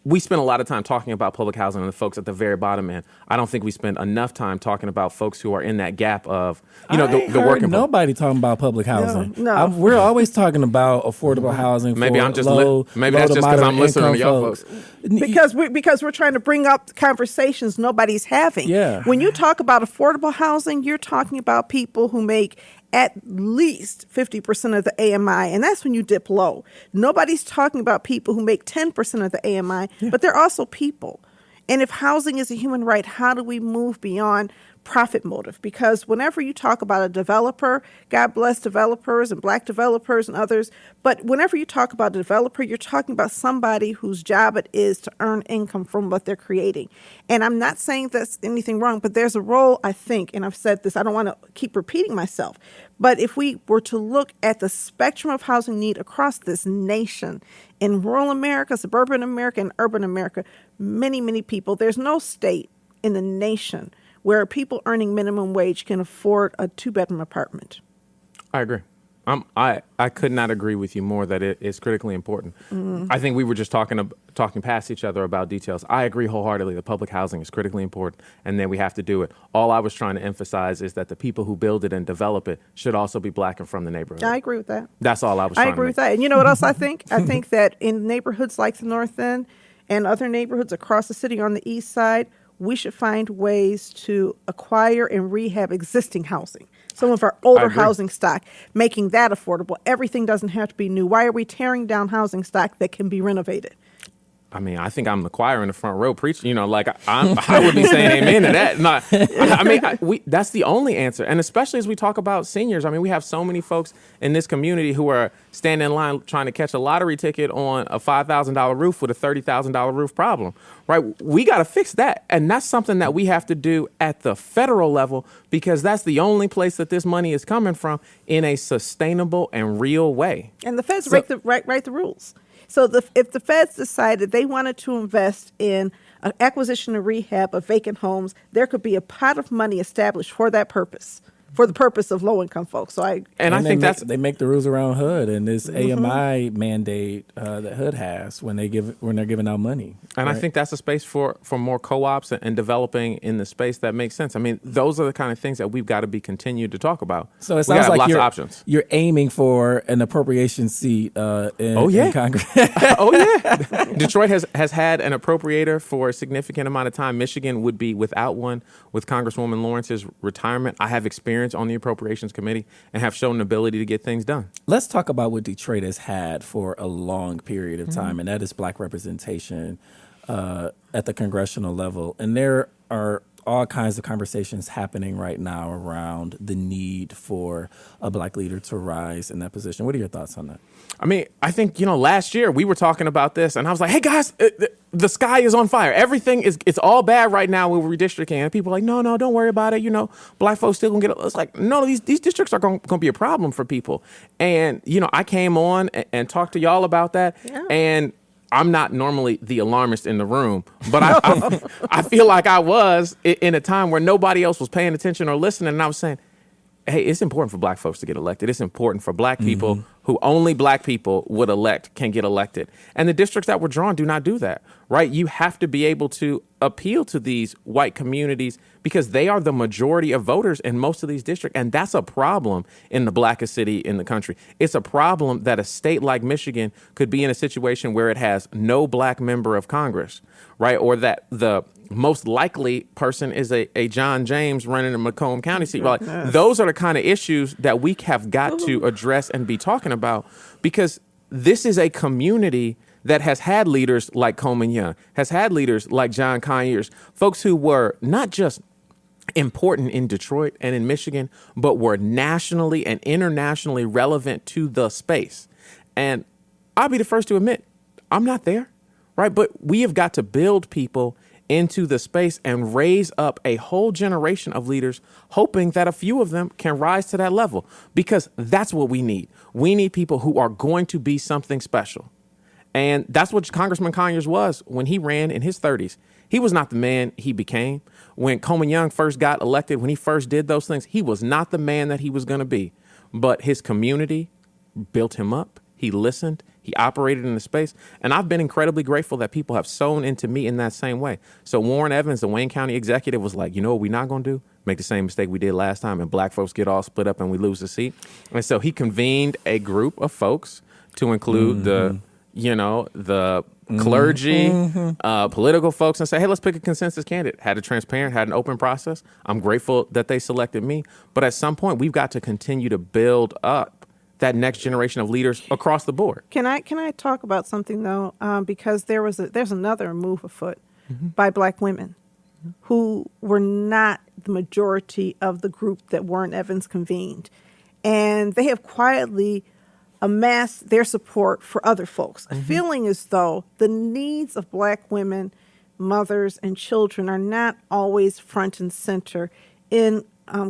we spend a lot of time talking about public housing and the folks at the very bottom end. I don't think we spend enough time talking about folks who are in that gap of, the working. Nobody talking about public housing. No. We're always talking about affordable housing. Maybe for I'm just maybe that's to just because I'm moderate listening to income y'all folks. Because we're trying to bring up conversations nobody's having. Yeah. When you talk about affordable housing, you're talking about people who make at least 50% of the AMI, and that's when you dip low. Nobody's talking about people who make 10% of the AMI, but they're also people. And if housing is a human right, how do we move beyond profit motive? Because whenever you talk about a developer, God bless developers and black developers and others, but whenever you talk about a developer, you're talking about somebody whose job it is to earn income from what they're creating. And I'm not saying that's anything wrong, but there's a role, I think, and I've said this, I don't want to keep repeating myself, but if we were to look at the spectrum of housing need across this nation, in rural America, suburban America, and urban America, many, many people, there's no state in the nation where people earning minimum wage can afford a 2-bedroom apartment. I agree. I could not agree with you more that it is critically important. I think we were just talking past each other about details. I agree wholeheartedly that public housing is critically important, and then we have to do it. All I was trying to emphasize is that the people who build it and develop it should also be black and from the neighborhood. I agree with that. That's all I was trying to agree with that. And you know what else I think? I think that in neighborhoods like the North End and other neighborhoods across the city on the east side, we should find ways to acquire and rehab existing housing. Some of our older housing stock, making that affordable. Everything doesn't have to be new. Why are we tearing down housing stock that can be renovated? I mean, I think I'm the choir in the front row preaching, I would be saying amen to that. That's the only answer. And especially as we talk about seniors, I mean, we have so many folks in this community who are standing in line trying to catch a lottery ticket on a $5,000 roof with a $30,000 roof problem, right? We got to fix that. And that's something that we have to do at the federal level, because that's the only place that this money is coming from in a sustainable and real way. And the feds write the rules. So if the feds decided they wanted to invest in an acquisition and rehab of vacant homes, there could be a pot of money established for that purpose, for the purpose of low-income folks. So I think they make the rules around HUD and this AMI mandate that HUD has when they're giving out money. And right? I think that's a space for more co-ops and developing in the space that makes sense. I mean, those are the kind of things that we've got to be continued to talk about. So it sounds like lots of options. You're aiming for an appropriation seat in Congress. Oh, yeah. Detroit has had an appropriator for a significant amount of time. Michigan would be without one with Congresswoman Lawrence's retirement. I have experience on the Appropriations Committee and have shown an ability to get things done. Let's talk about what Detroit has had for a long period of time, and that is black representation at the congressional level. And there are all kinds of conversations happening right now around the need for a black leader to rise in that position. What are your thoughts on that? I mean, I think, last year we were talking about this and I was like, hey guys, the sky is on fire. Everything it's all bad right now with redistricting. And people are like, no, don't worry about it. Black folks still gonna get it. It's like, no, these districts are going to be a problem for people. And, I came on and talked to y'all about that. Yeah. And I'm not normally the alarmist in the room, but I feel like I was in a time where nobody else was paying attention or listening. And I was saying, hey, it's important for black folks to get elected. It's important for black people who only black people would elect can get elected. And the districts that were drawn do not do that, right? You have to be able to appeal to these white communities because they are the majority of voters in most of these districts. And that's a problem in the blackest city in the country. It's a problem that a state like Michigan could be in a situation where it has no black member of Congress, right? Or that the most likely person is a John James running a Macomb County seat. Like, those are the kind of issues that we have got to address and be talking about, because this is a community that has had leaders like Coleman Young, has had leaders like John Conyers, folks who were not just important in Detroit and in Michigan, but were nationally and internationally relevant to the space. And I'll be the first to admit, I'm not there, right? But we have got to build people into the space and raise up a whole generation of leaders, hoping that a few of them can rise to that level, because that's what we need. We need people who are going to be something special. And that's what Congressman Conyers was when he ran in his 30s. He was not the man he became. When Coleman Young first got elected, when he first did those things, he was not the man that he was going to be. But his community built him up. He listened. He operated in the space. And I've been incredibly grateful that people have sewn into me in that same way. So Warren Evans, the Wayne County executive, was like, you know what we're not going to do? Make the same mistake we did last time and black folks get all split up and we lose the seat. And so he convened a group of folks to include the clergy, political folks, and say, hey, let's pick a consensus candidate. Had a transparent, had an open process. I'm grateful that they selected me. But at some point, we've got to continue to build up that next generation of leaders across the board. Can I talk about something, though? Because there's another move afoot by black women who were not the majority of the group that Warren Evans convened. And they have quietly amass their support for other folks, feeling as though the needs of black women, mothers, and children are not always front and center in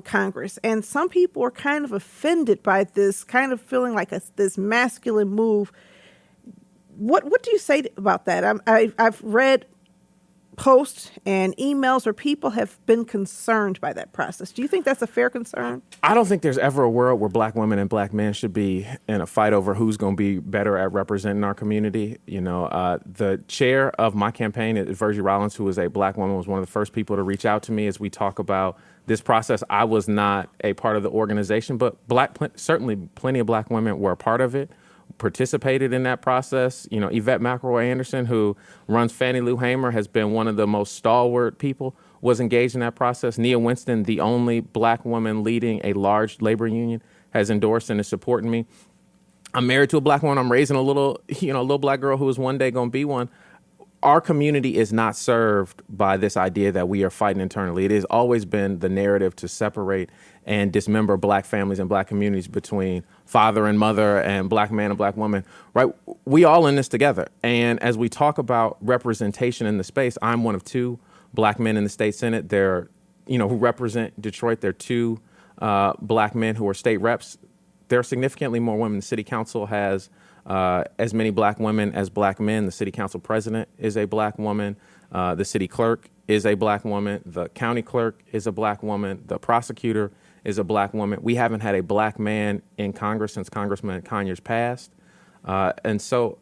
Congress. And some people are kind of offended by this, kind of feeling like this masculine move. What do you say about that? I've read posts and emails where people have been concerned by that process. Do you think that's a fair concern? I don't think there's ever a world where black women and black men should be in a fight over who's going to be better at representing our community. The chair of my campaign, Virgie Rollins, who is a black woman, was one of the first people to reach out to me as we talk about this process. I was not a part of the organization, but certainly plenty of black women were a part of it, participated in that process. Yvette McElroy Anderson, who runs Fannie Lou Hamer, has been one of the most stalwart people, was engaged in that process. Nia Winston, the only black woman leading a large labor union, has endorsed and is supporting me. I'm married to a black woman. I'm raising a little black girl who is one day going to be one. Our community is not served by this idea that we are fighting internally. It has always been the narrative to separate and dismember black families and black communities between father and mother and black man and black woman, right? We all in this together. And as we talk about representation in the space, I'm one of two black men in the state Senate. Who represent Detroit. There are two black men who are state reps. There are significantly more women. The city council has as many black women as black men. The city council president is a black woman. The city clerk is a black woman. The county clerk is a black woman. The prosecutor is a black woman. We haven't had a black man in Congress since Congressman Conyers passed. And so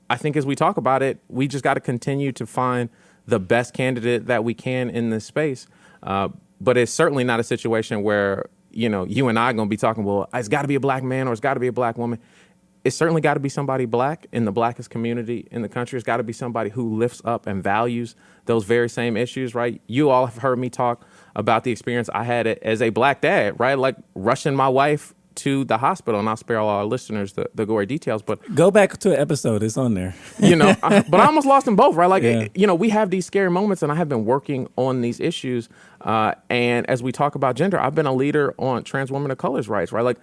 I think as we talk about it, we just got to continue to find the best candidate that we can in this space. But it's certainly not a situation where, you and I are going to be talking, well, it's got to be a black man or it's got to be a black woman. It's certainly got to be somebody black in the blackest community in the country. It's got to be somebody who lifts up and values those very same issues, right? You all have heard me talk about the experience I had as a black dad, right? Like rushing my wife to the hospital, and I'll spare all our listeners the gory details, but go back to an episode. It's on there. But I almost lost them both, right? Like, yeah. We have these scary moments, and I have been working on these issues. And as we talk about gender, I've been a leader on trans women of color's rights, right? Like,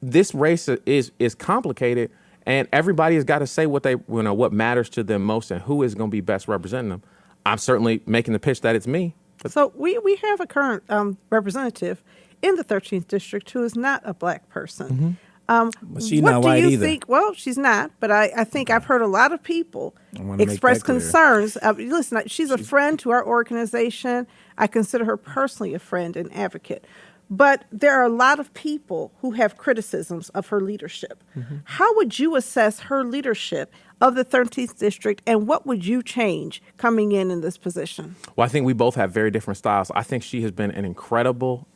this race is complicated, and everybody has got to say what matters to them most and who is going to be best representing them. I'm certainly making the pitch that it's me. So we have a current representative in the 13th district who is not a black person. But she's not white either. Think? Well, she's not, but I think I've heard a lot of people express concerns. Listen, she's a friend to our organization. I consider her personally a friend and advocate. But there are a lot of people who have criticisms of her leadership. How would you assess her leadership of the 13th district, and what would you change coming in this position? Well, I think we both have very different styles. I think she has been an incredible,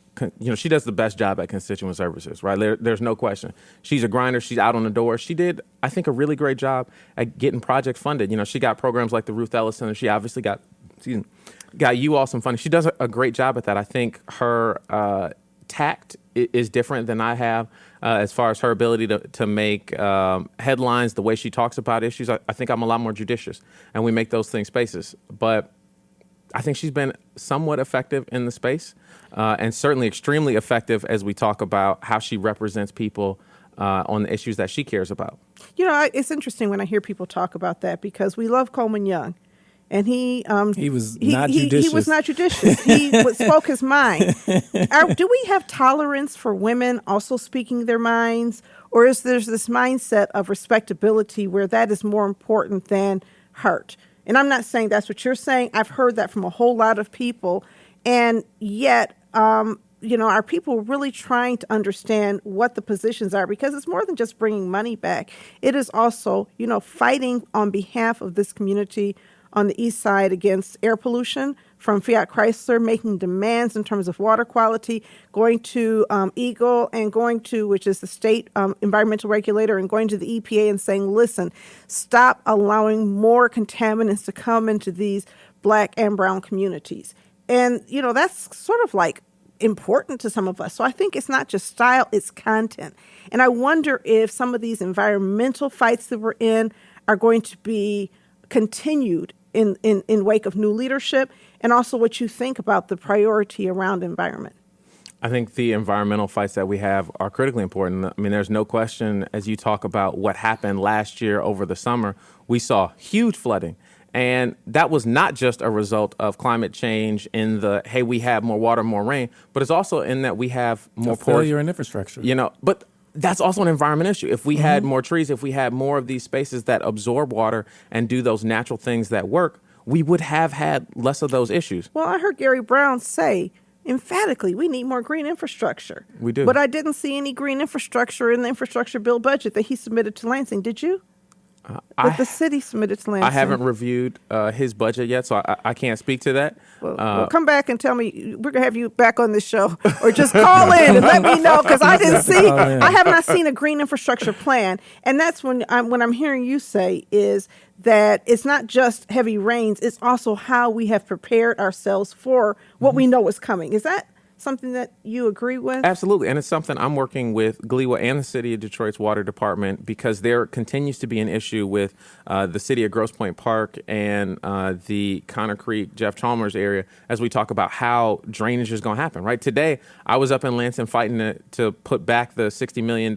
she does the best job at constituent services, right? There's no question. She's a grinder. She's out on the door. She did, I think, a really great job at getting projects funded. She got programs like the Ruth Ellis Center. She obviously got you all some funding. She does a great job at that. I think her tact is different than I have as far as her ability to make headlines, the way she talks about issues. I think I'm a lot more judicious, and we make those things spaces. But I think she's been somewhat effective in the space and certainly extremely effective as we talk about how she represents people on the issues that she cares about. It's interesting when I hear people talk about that, because we love Coleman Young. And he was not judicious. He was not judicious. He spoke his mind. Do we have tolerance for women also speaking their minds? Or is there this mindset of respectability where that is more important than hurt? And I'm not saying that's what you're saying. I've heard that from a whole lot of people. And yet are people really trying to understand what the positions are? Because it's more than just bringing money back. It is also, fighting on behalf of this community on the east side against air pollution from Fiat Chrysler, making demands in terms of water quality, going to Eagle and going to, which is the state environmental regulator, and going to the EPA and saying, listen, stop allowing more contaminants to come into these Black and brown communities. And, that's sort of like important to some of us. So I think it's not just style, it's content. And I wonder if some of these environmental fights that we're in are going to be continued in wake of new leadership, and also what you think about the priority around environment. I think the environmental fights that we have are critically important. I mean, there's no question, as you talk about what happened last year over the summer, we saw huge flooding. And that was not just a result of climate change in the, hey, we have more water, more rain, but it's also in that we have more failure in infrastructure. But that's also an environment issue. If we had more trees, if we had more of these spaces that absorb water and do those natural things that work, we would have had less of those issues. Well, I heard Gary Brown say emphatically, we need more green infrastructure. We do. But I didn't see any green infrastructure in the infrastructure bill budget that he submitted to Lansing. Did you? That the city submitted to Lansing. I haven't reviewed his budget yet, so I can't speak to that. Well, come back and tell me. We're gonna have you back on this show, or just call in and let me know, because I didn't see. I have not seen a green infrastructure plan, and that's when I'm hearing you say is that it's not just heavy rains; it's also how we have prepared ourselves for what we know is coming. Is that something that you agree with? Absolutely. And it's something I'm working with GLEWA and the City of Detroit's Water Department, because there continues to be an issue with the city of Grosse Pointe Park and the Connor Creek, Jeff Chalmers area as we talk about how drainage is going to happen. Right. Today, I was up in Lansing fighting to put back the $60 million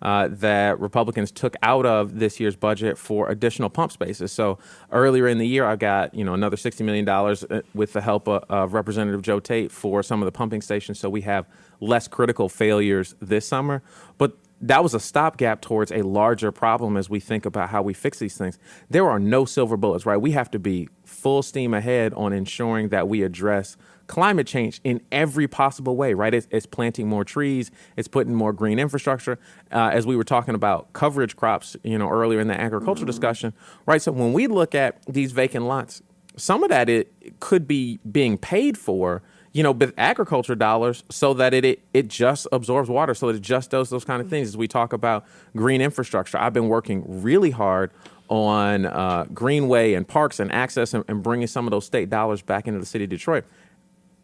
that Republicans took out of this year's budget for additional pump spaces. So earlier in the year, I got another $60 million with the help of Representative Joe Tate for some of the pumping stations, so we have less critical failures this summer. But that was a stopgap towards a larger problem as we think about how we fix these things. There are no silver bullets, right? We have to be full steam ahead on ensuring that we address climate change in every possible way, right? It's planting more trees, it's putting more green infrastructure. As we were talking about coverage crops, earlier in the agricultural discussion, right? So when we look at these vacant lots, some of that it could be being paid for, with agriculture dollars, so that it just absorbs water, so that it just does those kind of things. As we talk about green infrastructure, I've been working really hard on Greenway and parks and access and bringing some of those state dollars back into the city of Detroit.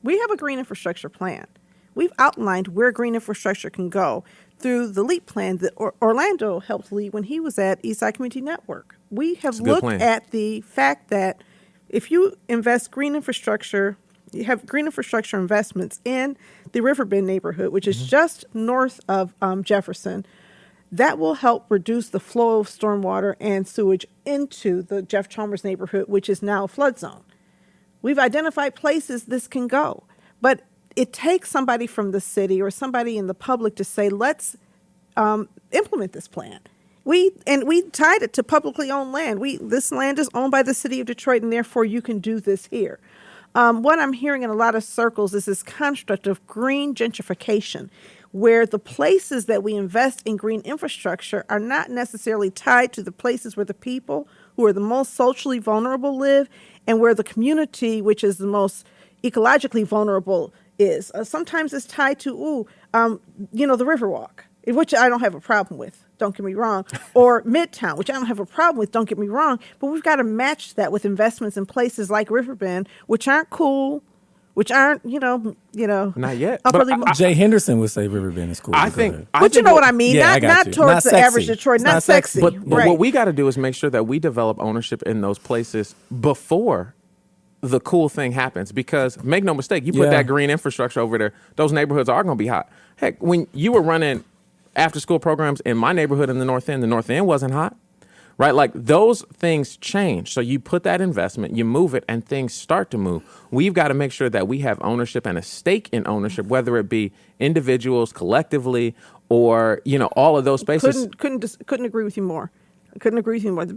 We have a green infrastructure plan. We've outlined where green infrastructure can go through the LEAP plan that Orlando helped lead when he was at Eastside Community Network. We have looked at the fact that if you invest green infrastructure, you have green infrastructure investments in the Riverbend neighborhood, which is just north of Jefferson, that will help reduce the flow of stormwater and sewage into the Jeff Chalmers neighborhood, which is now a flood zone. We've identified places this can go, but it takes somebody from the city or somebody in the public to say, let's implement this plan. We tied it to publicly owned land. This land is owned by the city of Detroit, and therefore you can do this here. What I'm hearing in a lot of circles is this construct of green gentrification, where the places that we invest in green infrastructure are not necessarily tied to the places where the people who are the most socially vulnerable live, and where the community, which is the most ecologically vulnerable, is. Sometimes it's tied to, the Riverwalk, which I don't have a problem with, don't get me wrong, or Midtown, which I don't have a problem with, don't get me wrong, but we've got to match that with investments in places like Riverbend, which aren't cool, which aren't, Not yet. Jay Henderson would say Riverbend is cool. But you know what I mean? Yeah, not towards the average Detroit, not sexy. But what we got to do is make sure that we develop ownership in those places before the cool thing happens. Because make no mistake, you put that green infrastructure over there, those neighborhoods are going to be hot. Heck, when you were running after school programs in my neighborhood in the North End wasn't hot. Right? Like those things change. So you put that investment, you move it, and things start to move. We've got to make sure that we have ownership and a stake in ownership, whether it be individuals collectively or, all of those spaces. Couldn't agree with you more. I couldn't agree with you more. The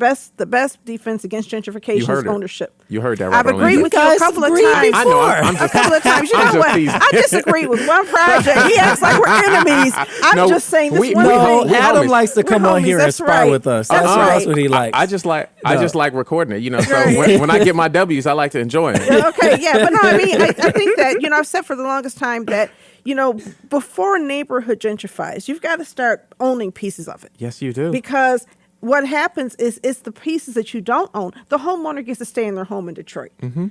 best defense against gentrification is heard it. ownership. You heard that, right? I've agreed Orlando? with you a guys couple of agreed times. before. I know. I'm A just, couple of times. You I'm know just what? teasing. I disagree with one project. He acts like we're enemies. I'm No, just saying this we- one No, thing. we Adam homies. likes to come We're on homies, here and that's spar right. with us. That's That's right. what he likes. I just like recording it, you know. So Right. when I get my W's, I like to enjoy it. Okay, yeah, but no, I mean, I think that, I've said for the longest time that, before a neighborhood gentrifies, you've got to start owning pieces of it. Yes, you do. Because what happens is it's the pieces that you don't own. The homeowner gets to stay in their home in Detroit. Mm-hmm.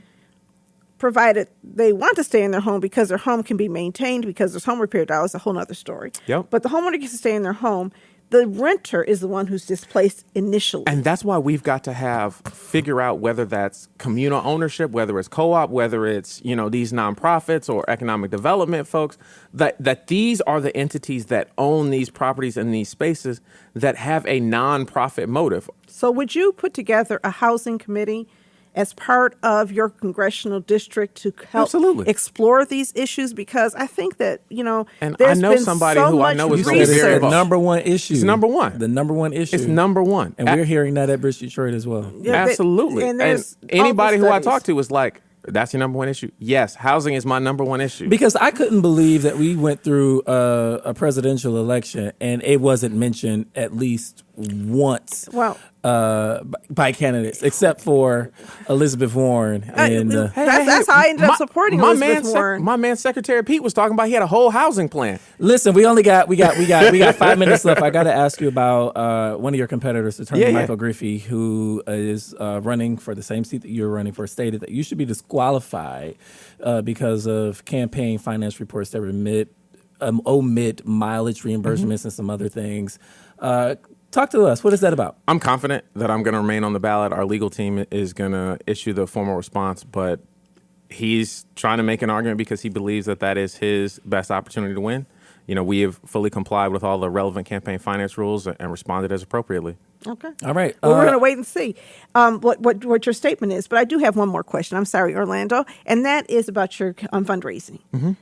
Provided they want to stay in their home because their home can be maintained because there's home repair dollars, a whole other story. Yep. But the homeowner gets to stay in their home. The renter is the one who's displaced initially. And that's why we've got to figure out whether that's communal ownership, whether it's co-op, whether it's, these nonprofits or economic development folks, that these are the entities that own these properties and these spaces that have a nonprofit motive. So would you put together a housing committee as part of your congressional district to help Absolutely. explore these issues? Because I think that, And there's I know been somebody so who I much know is You going to said be it's very the involved. number one issue. It's number one. The number one issue. It's number one. And we're hearing that at Bridge Detroit as well. Yeah, Absolutely. and there's anybody all the who I studies. talk to is like, that's your number one issue. Yes, housing is my number one issue. Because I couldn't believe that we went through a presidential election and it wasn't mentioned at least once Well, by candidates, except for Elizabeth Warren. And that's how I ended up supporting Elizabeth Warren. My man, Secretary Pete, was talking about he had a whole housing plan. listen, we got 5 minutes left. I got to ask you about one of your competitors, Attorney Yeah. Michael Griffey, who is running for the same seat that you're running for, stated that you should be disqualified because of campaign finance reports that omit mileage reimbursements and some other things. Talk to us. What is that about? I'm confident that I'm going to remain on the ballot. Our legal team is going to issue the formal response, but he's trying to make an argument because he believes that is his best opportunity to win. We have fully complied with all the relevant campaign finance rules and responded as appropriately. Okay. All right. Well, we're going to wait and see what your statement is. But I do have one more question. I'm sorry, Orlando. And that is about your fundraising. Mm-hmm.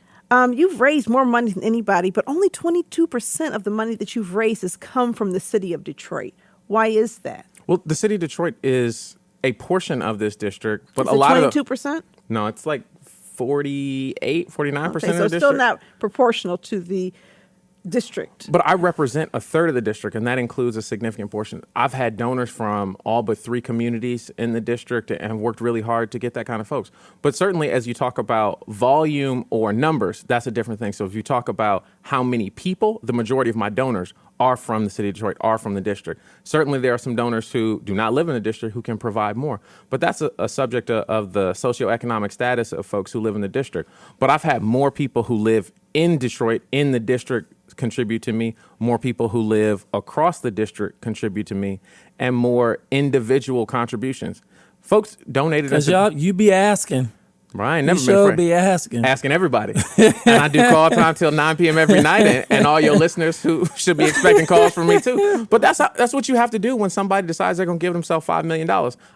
You've raised more money than anybody, but only 22% of the money that you've raised has come from the city of Detroit. Why is that? Well, the city of Detroit is a portion of this district, but Is a it lot 22%? No, it's like 48, 49% Okay, of the so it's district. still not proportional to the district. But I represent a third of the district, and that includes a significant portion. I've had donors from all but 3 communities in the district and worked really hard to get that kind of folks. But certainly, as you talk about volume or numbers, that's a different thing. So if you talk about how many people, the majority of my donors are from the city of Detroit, are from the district. Certainly, there are some donors who do not live in the district who can provide more. But that's a subject of the socioeconomic status of folks who live in the district. But I've had more people who live in Detroit, in the district, contribute to me, more people who live across the district contribute to me, and more individual contributions. Folks donated. Because you be asking. Brian, never You been sure afraid. be asking. Asking everybody. And I do call time till 9 p.m. every night, and all your listeners who should be expecting calls from me too. But that's what you have to do when somebody decides they're going to give themselves $5 million.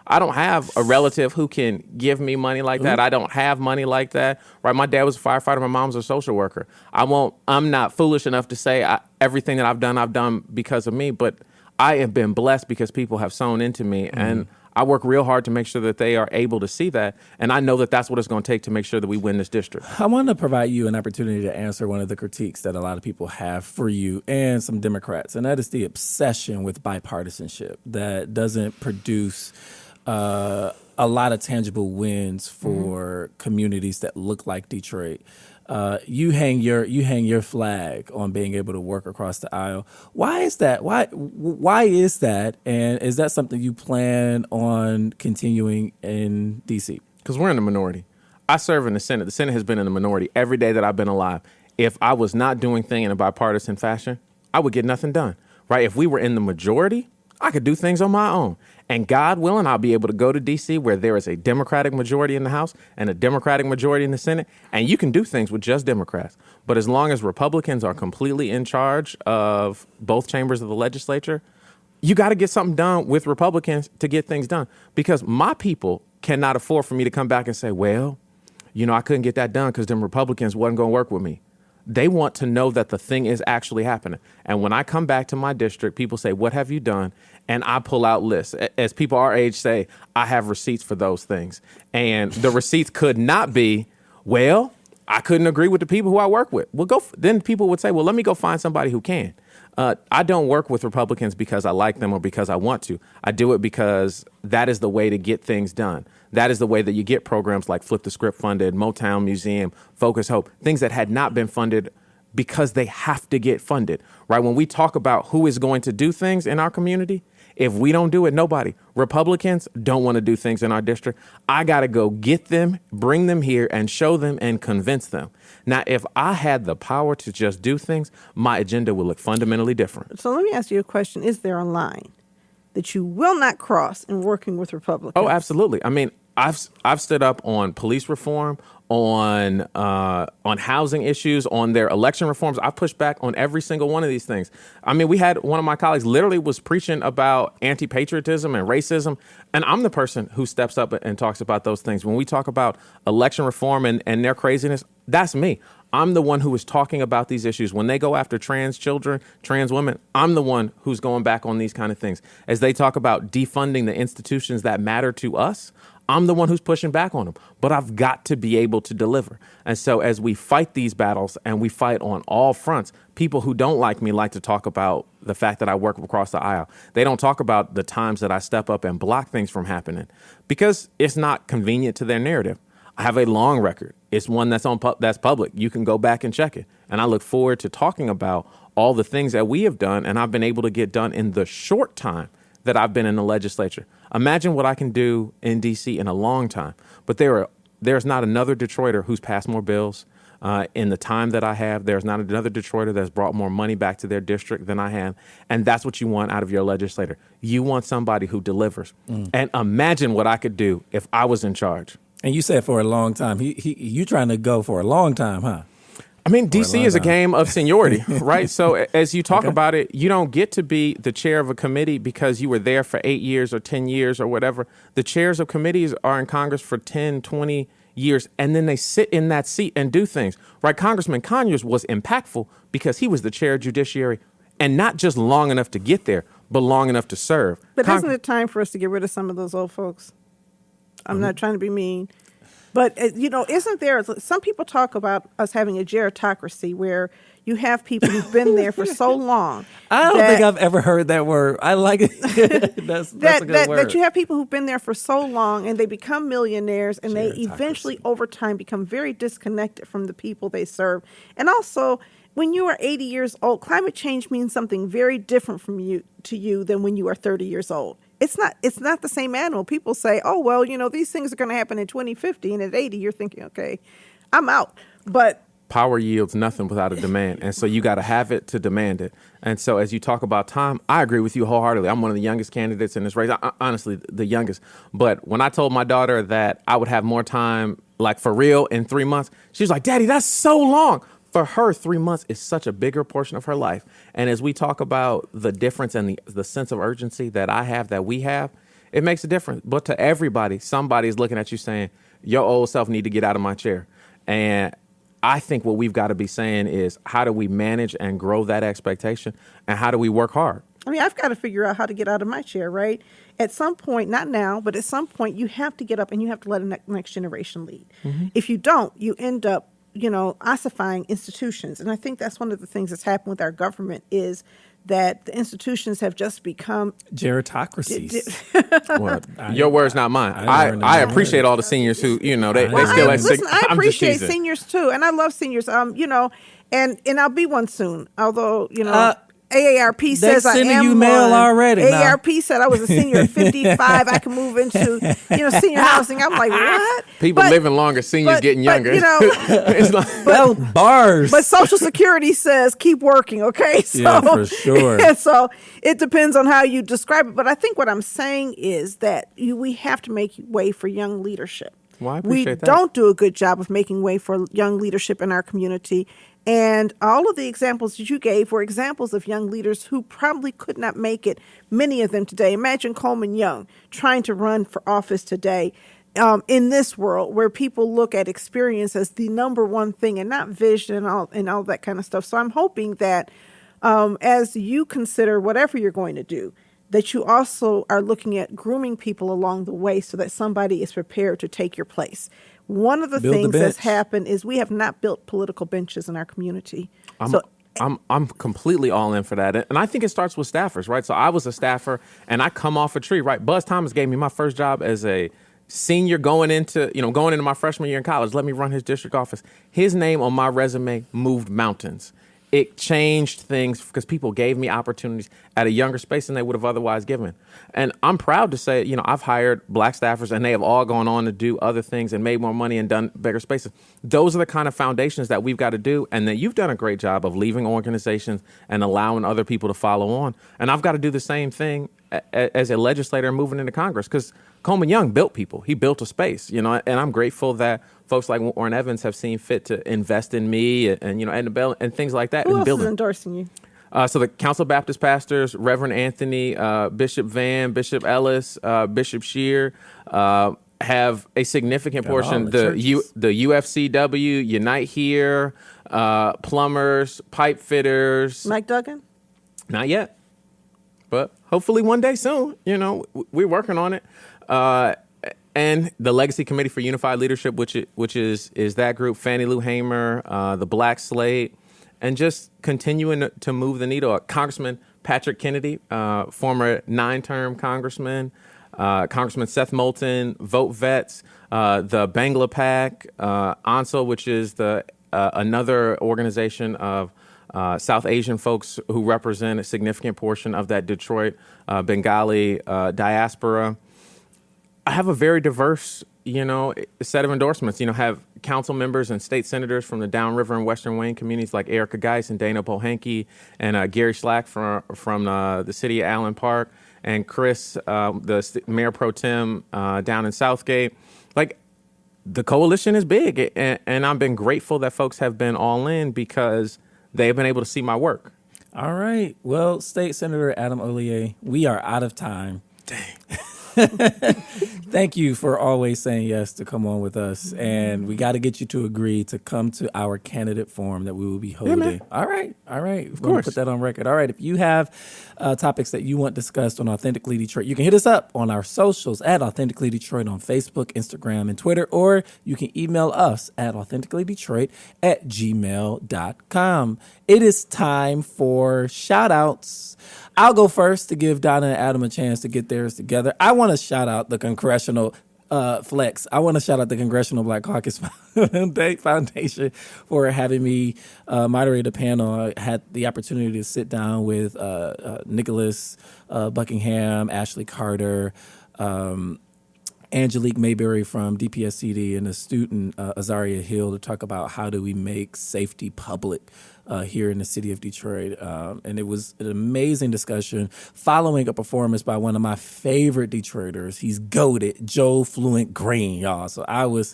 I don't have a relative who can give me money like that. I don't have money like that. Right? My dad was a firefighter. My mom's a social worker. I'm not foolish enough to say everything that I've done because of me, but I have been blessed because people have sown into me, and I work real hard to make sure that they are able to see that, and I know that that's what it's going to take to make sure that we win this district. I want to provide you an opportunity to answer one of the critiques that a lot of people have for you and some Democrats, and that is the obsession with bipartisanship that doesn't produce a lot of tangible wins for communities that look like Detroit. You hang your flag on being able to work across the aisle. Why is that? Why is that? And is that something you plan on continuing in D.C.? Because we're in the minority. I serve in the Senate. The Senate has been in the minority every day that I've been alive. If I was not doing things in a bipartisan fashion, I would get nothing done. Right? If we were in the majority, I could do things on my own. And God willing, I'll be able to go to D.C. where there is a Democratic majority in the House and a Democratic majority in the Senate, and you can do things with just Democrats. But as long as Republicans are completely in charge of both chambers of the legislature, you got to get something done with Republicans to get things done. Because my people cannot afford for me to come back and say, well, I couldn't get that done because them Republicans wasn't going to work with me. They want to know that the thing is actually happening. And when I come back to my district, people say, what have you done? And I pull out lists. As people our age say, I have receipts for those things. And the receipts could not be, well, I couldn't agree with the people who I work with. Well, then people would say, well, let me go find somebody who can. I don't work with Republicans because I like them or because I want to. I do it because that is the way to get things done. That is the way that you get programs like Flip the Script funded, Motown Museum, Focus Hope, things that had not been funded because they have to get funded, right? When we talk about who is going to do things in our community, if we don't do it, nobody. Republicans don't want to do things in our district. I got to go get them, bring them here, and show them and convince them. Now, if I had the power to just do things, my agenda would look fundamentally different. So let me ask you a question. Is there a line that you will not cross in working with Republicans? Oh, absolutely. I mean, I've stood up on police reform, on housing issues, on their election reforms. I've pushed back on every single one of these things. I mean, we had one of my colleagues literally was preaching about anti-patriotism and racism, and I'm the person who steps up and talks about those things. When we talk about election reform and their craziness, that's me. I'm the one who is talking about these issues. When they go after trans children, trans women, I'm the one who's going back on these kind of things. As they talk about defunding the institutions that matter to us, I'm the one who's pushing back on them, but I've got to be able to deliver. And so as we fight these battles and we fight on all fronts, people who don't like me like to talk about the fact that I work across the aisle. They don't talk about the times that I step up and block things from happening because it's not convenient to their narrative. I have a long record. It's one that's that's public. You can go back and check it. And I look forward to talking about all the things that we have done and I've been able to get done in the short time that I've been in the legislature. Imagine what I can do in D.C. in a long time. But there's not another Detroiter who's passed more bills in the time that I have. There's not another Detroiter that's brought more money back to their district than I have. And that's what you want out of your legislator. You want somebody who delivers. And imagine what I could do if I was in charge. And you said for a long time. You trying to go for a long time, huh? I mean, D.C. is a game of seniority, right? So as you talk about it, you don't get to be the chair of a committee because you were there for 8 years or 10 years or whatever. The chairs of committees are in Congress for 10, 20 years, and then they sit in that seat and do things, right? Congressman Conyers was impactful because he was the chair of judiciary and not just long enough to get there, but long enough to serve. But isn't it time for us to get rid of some of those old folks? I'm not trying to be mean. But, isn't there, some people talk about us having a gerontocracy where you have people who've been there for so long. I don't think I've ever heard that word. I like it. that's a good word. That you have people who've been there for so long and they become millionaires and they eventually over time become very disconnected from the people they serve. And also, when you are 80 years old, climate change means something very different to you than when you are 30 years old. It's not the same animal. People say, oh, well, these things are going to happen in 2050. And at 80, you're thinking, okay, I'm out. But power yields nothing without a demand. And so you got to have it to demand it. And so as you talk about time, I agree with you wholeheartedly. I'm one of the youngest candidates in this race. Honestly, the youngest. But when I told my daughter that I would have more time, like for real, in 3 months, she was like, Daddy, that's so long. For her, 3 months is such a bigger portion of her life. And as we talk about the difference and the sense of urgency that I have, that we have, it makes a difference. But to everybody, somebody is looking at you saying, your old self need to get out of my chair. And I think what we've got to be saying is, how do we manage and grow that expectation? And how do we work hard? I mean, I've got to figure out how to get out of my chair, right? At some point, not now, but at some point, you have to get up and you have to let a next generation lead. Mm-hmm. If you don't, you end up ossifying institutions. And I think that's one of the things that's happened with our government is that the institutions have just become gerontocracies. Well, your word's not mine. I appreciate all the seniors who, they still I appreciate seniors too. And I love seniors, and I'll be one soon. Although, AARP says I am sending you mail already. AARP said I was a senior at 55. I can move into, senior housing. I'm like, what? People living longer, seniors getting younger. It's like, bars. But Social Security says keep working, okay? So, yeah, for sure. And so it depends on how you describe it. But I think what I'm saying is that we have to make way for young leadership. Well, I appreciate that. Don't do a good job of making way for young leadership in our community. And all of the examples that you gave were examples of young leaders who probably could not make it, many of them today. Imagine Coleman Young trying to run for office today. in this world where people look at experience as the number one thing and not vision and all that kind of stuff. So I'm hoping that as you consider whatever you're going to do, that you also are looking at grooming people along the way so that somebody is prepared to take your place. One of the things that's happened is we have not built political benches in our community. I'm completely all in for that. And I think it starts with staffers, right? So I was a staffer and I come off a tree, right? Buzz Thomas gave me my first job as a senior going into my freshman year in college. Let me run his district office. His name on my resume moved mountains. It changed things because people gave me opportunities at a younger space than they would have otherwise given. And I'm proud to say, I've hired black staffers and they have all gone on to do other things and made more money and done bigger spaces. Those are the kind of foundations that we've got to do. And then you've done a great job of leaving organizations and allowing other people to follow on. And I've got to do the same thing as a legislator moving into Congress, because Coleman Young built people. He built a space, and I'm grateful that folks like Warren Evans have seen fit to invest in me and Edna Bell and things like that. Who else is endorsing you? So the Council of Baptist pastors, Reverend Anthony, Bishop Van, Bishop Ellis, Bishop Shear, have a significant portion. The UFCW, Unite Here, plumbers, pipe fitters. Mike Duggan? Not yet, but hopefully one day soon. We're working on it. And the Legacy Committee for Unified Leadership, which is that group, Fannie Lou Hamer, the Black Slate, and just continuing to move the needle. Congressman Patrick Kennedy, former 9-term congressman, Congressman Seth Moulton, Vote Vets, the Bangla PAC, ANSO, which is another organization of South Asian folks who represent a significant portion of that Detroit Bengali diaspora. I have a very diverse, set of endorsements. Have council members and state senators from the Downriver and Western Wayne communities like Erica Geis and Dana Pohanke and Gary Schlack from the city of Allen Park, and Chris, the mayor pro tem down in Southgate. Like, the coalition is big, and I've been grateful that folks have been all in because they have been able to see my work. All right. Well, State Senator Adam Hollier, we are out of time. Dang. Thank you for always saying yes to come on with us. And we got to get you to agree to come to our candidate forum that we will be holding. Yeah, All right. Of course. Put that on record. All right. If you have topics that you want discussed on Authentically Detroit, you can hit us up on our socials at Authentically Detroit on Facebook, Instagram, and Twitter, or you can email us at authenticallydetroit@gmail.com. It is time for shout outs. I'll go first to give Donna and Adam a chance to get theirs together. I want to shout out the Congressional Flex. I want to shout out the Congressional Black Caucus Foundation for having me moderate a panel. I had the opportunity to sit down with Nicholas Buckingham, Ashley Carter, Angelique Mayberry from DPSCD, and a student, Azaria Hill, to talk about how do we make safety public here in the city of Detroit. And it was an amazing discussion following a performance by one of my favorite Detroiters. He's goated, Joe Fluent Green, y'all. So I was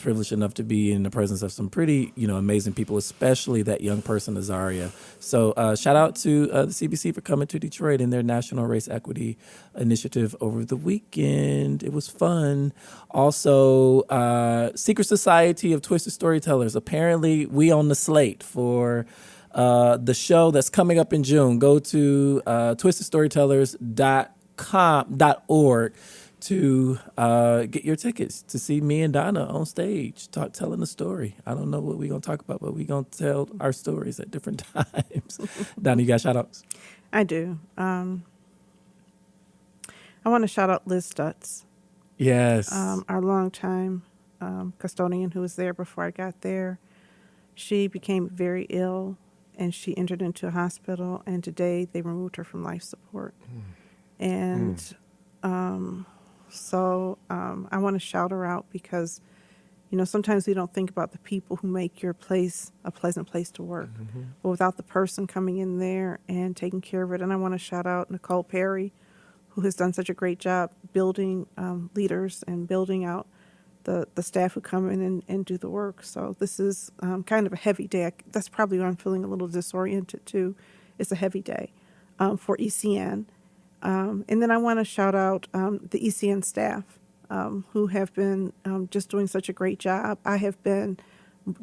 privileged enough to be in the presence of some pretty, amazing people, especially that young person, Azaria. So shout out to the CBC for coming to Detroit in their National Race Equity Initiative over the weekend. It was fun. Also, Secret Society of Twisted Storytellers. Apparently, we on the slate for the show that's coming up in June. Go to twistedstorytellers.org to get your tickets to see me and Donna on stage telling the story. I don't know what we're going to talk about, but we're going to tell our stories at different times. Donna, you got shout outs? I do. I want to shout out Liz Stutz. Yes. Our longtime custodian who was there before I got there. She became very ill and she entered into a hospital, and today they removed her from life support. And so I want to shout her out because, sometimes we don't think about the people who make your place a pleasant place to work. But without the person coming in there and taking care of it. And I want to shout out Nicole Perry, who has done such a great job building leaders and building out the staff who come in and do the work. So this is kind of a heavy day. That's probably why I'm feeling a little disoriented too. It's a heavy day for ECN. And then I want to shout out the ECN staff. who have been just doing such a great job. I have been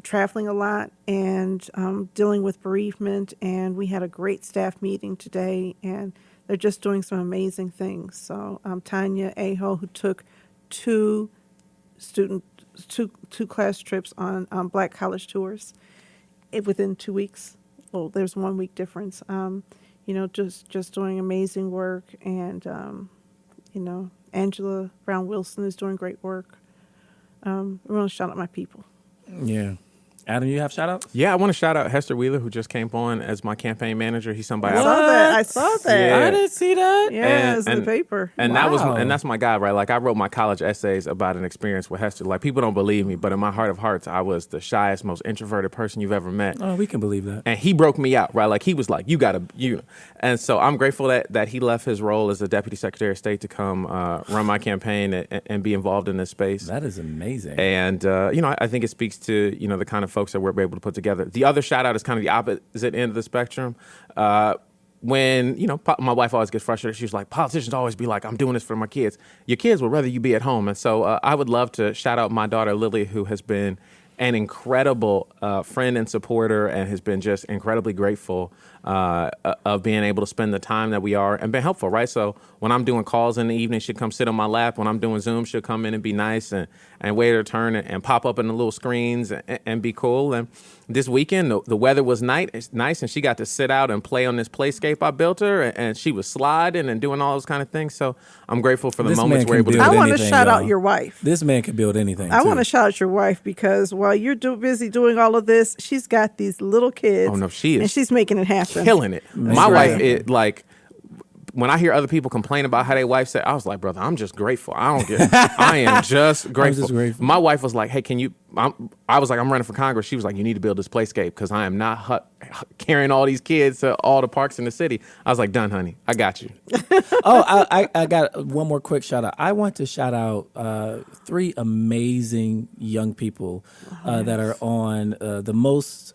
traveling a lot and dealing with bereavement, and we had a great staff meeting today, and they're just doing some amazing things. So Tanya Aho, who took two class trips on Black college tours within 2 weeks. Well, there's 1 week difference. Just doing amazing work, and Angela Brown Wilson is doing great work. I want to shout out my people. Yeah. Adam, you have shout outs? Yeah, I want to shout out Hester Wheeler, who just came on as my campaign manager. He's somebody I saw that. Yeah. I didn't see that. Yeah, it's in the paper. And Wow. that's my guy, right? Like, I wrote my college essays about an experience with Hester. Like, people don't believe me, but in my heart of hearts, I was the shyest, most introverted person you've ever met. Oh, we can believe that. And he broke me out, right? Like, he was like, you. And so I'm grateful that he left his role as the Deputy Secretary of State to come run my campaign and be involved in this space. That is amazing. And, I think it speaks to, the kind of folks that we're able to put together. The other shout out is kind of the opposite end of the spectrum. When, my wife always gets frustrated. She's like, politicians always be like, I'm doing this for my kids. Your kids would rather you be at home. And so I would love to shout out my daughter, Lily, who has been an incredible friend and supporter and has been just incredibly grateful of being able to spend the time that we are and been helpful, right? So when I'm doing calls in the evening, she'll come sit on my lap. When I'm doing Zoom, she'll come in and be nice and wait her turn and pop up in the little screens and be cool. And this weekend, the weather was nice, and she got to sit out and play on this playscape I built her, and she was sliding and doing all those kind of things. So I'm grateful for the This moments man we're can able to build do. I want to anything, shout out y'all. your wife. This man can build anything. I too. want to shout out your wife because while you're busy doing all of this, she's got these little kids. Oh, no, she is and she's making it happen. killing it. My right. wife, when I hear other people complain about how their wife said, I was like, brother, I'm just grateful. I am just grateful. grateful. My wife was like, hey, I was like, I'm running for Congress. She was like, you need to build this playscape because I am not carrying all these kids to all the parks in the city. I was like, done, honey. I got you. Oh, I got one more quick shout out. I want to shout out 3 amazing young people that are on the most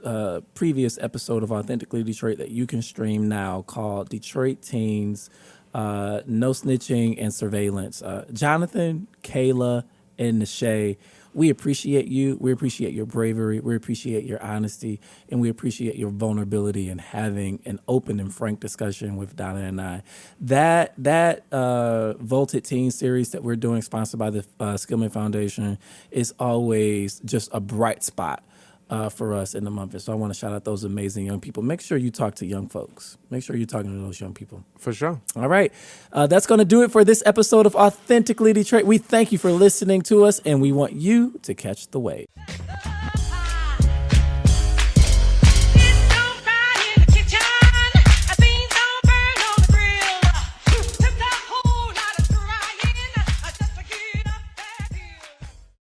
previous episode of Authentically Detroit that you can stream now, called Detroit Teens, No Snitching and Surveillance. Jonathan, Kayla, and Nishay, we appreciate you. We appreciate your bravery. We appreciate your honesty. And we appreciate your vulnerability in having an open and frank discussion with Donna and I. That Vaulted Teen series that we're doing, sponsored by the Skillman Foundation, is always just a bright spot for us in the Memphis. So I want to shout out those amazing young people. Make sure you talk to young folks. Make sure you're talking to those young people. For sure. All right. That's going to do it for this episode of Authentically Detroit. We thank you for listening to us, and we want you to catch the wave.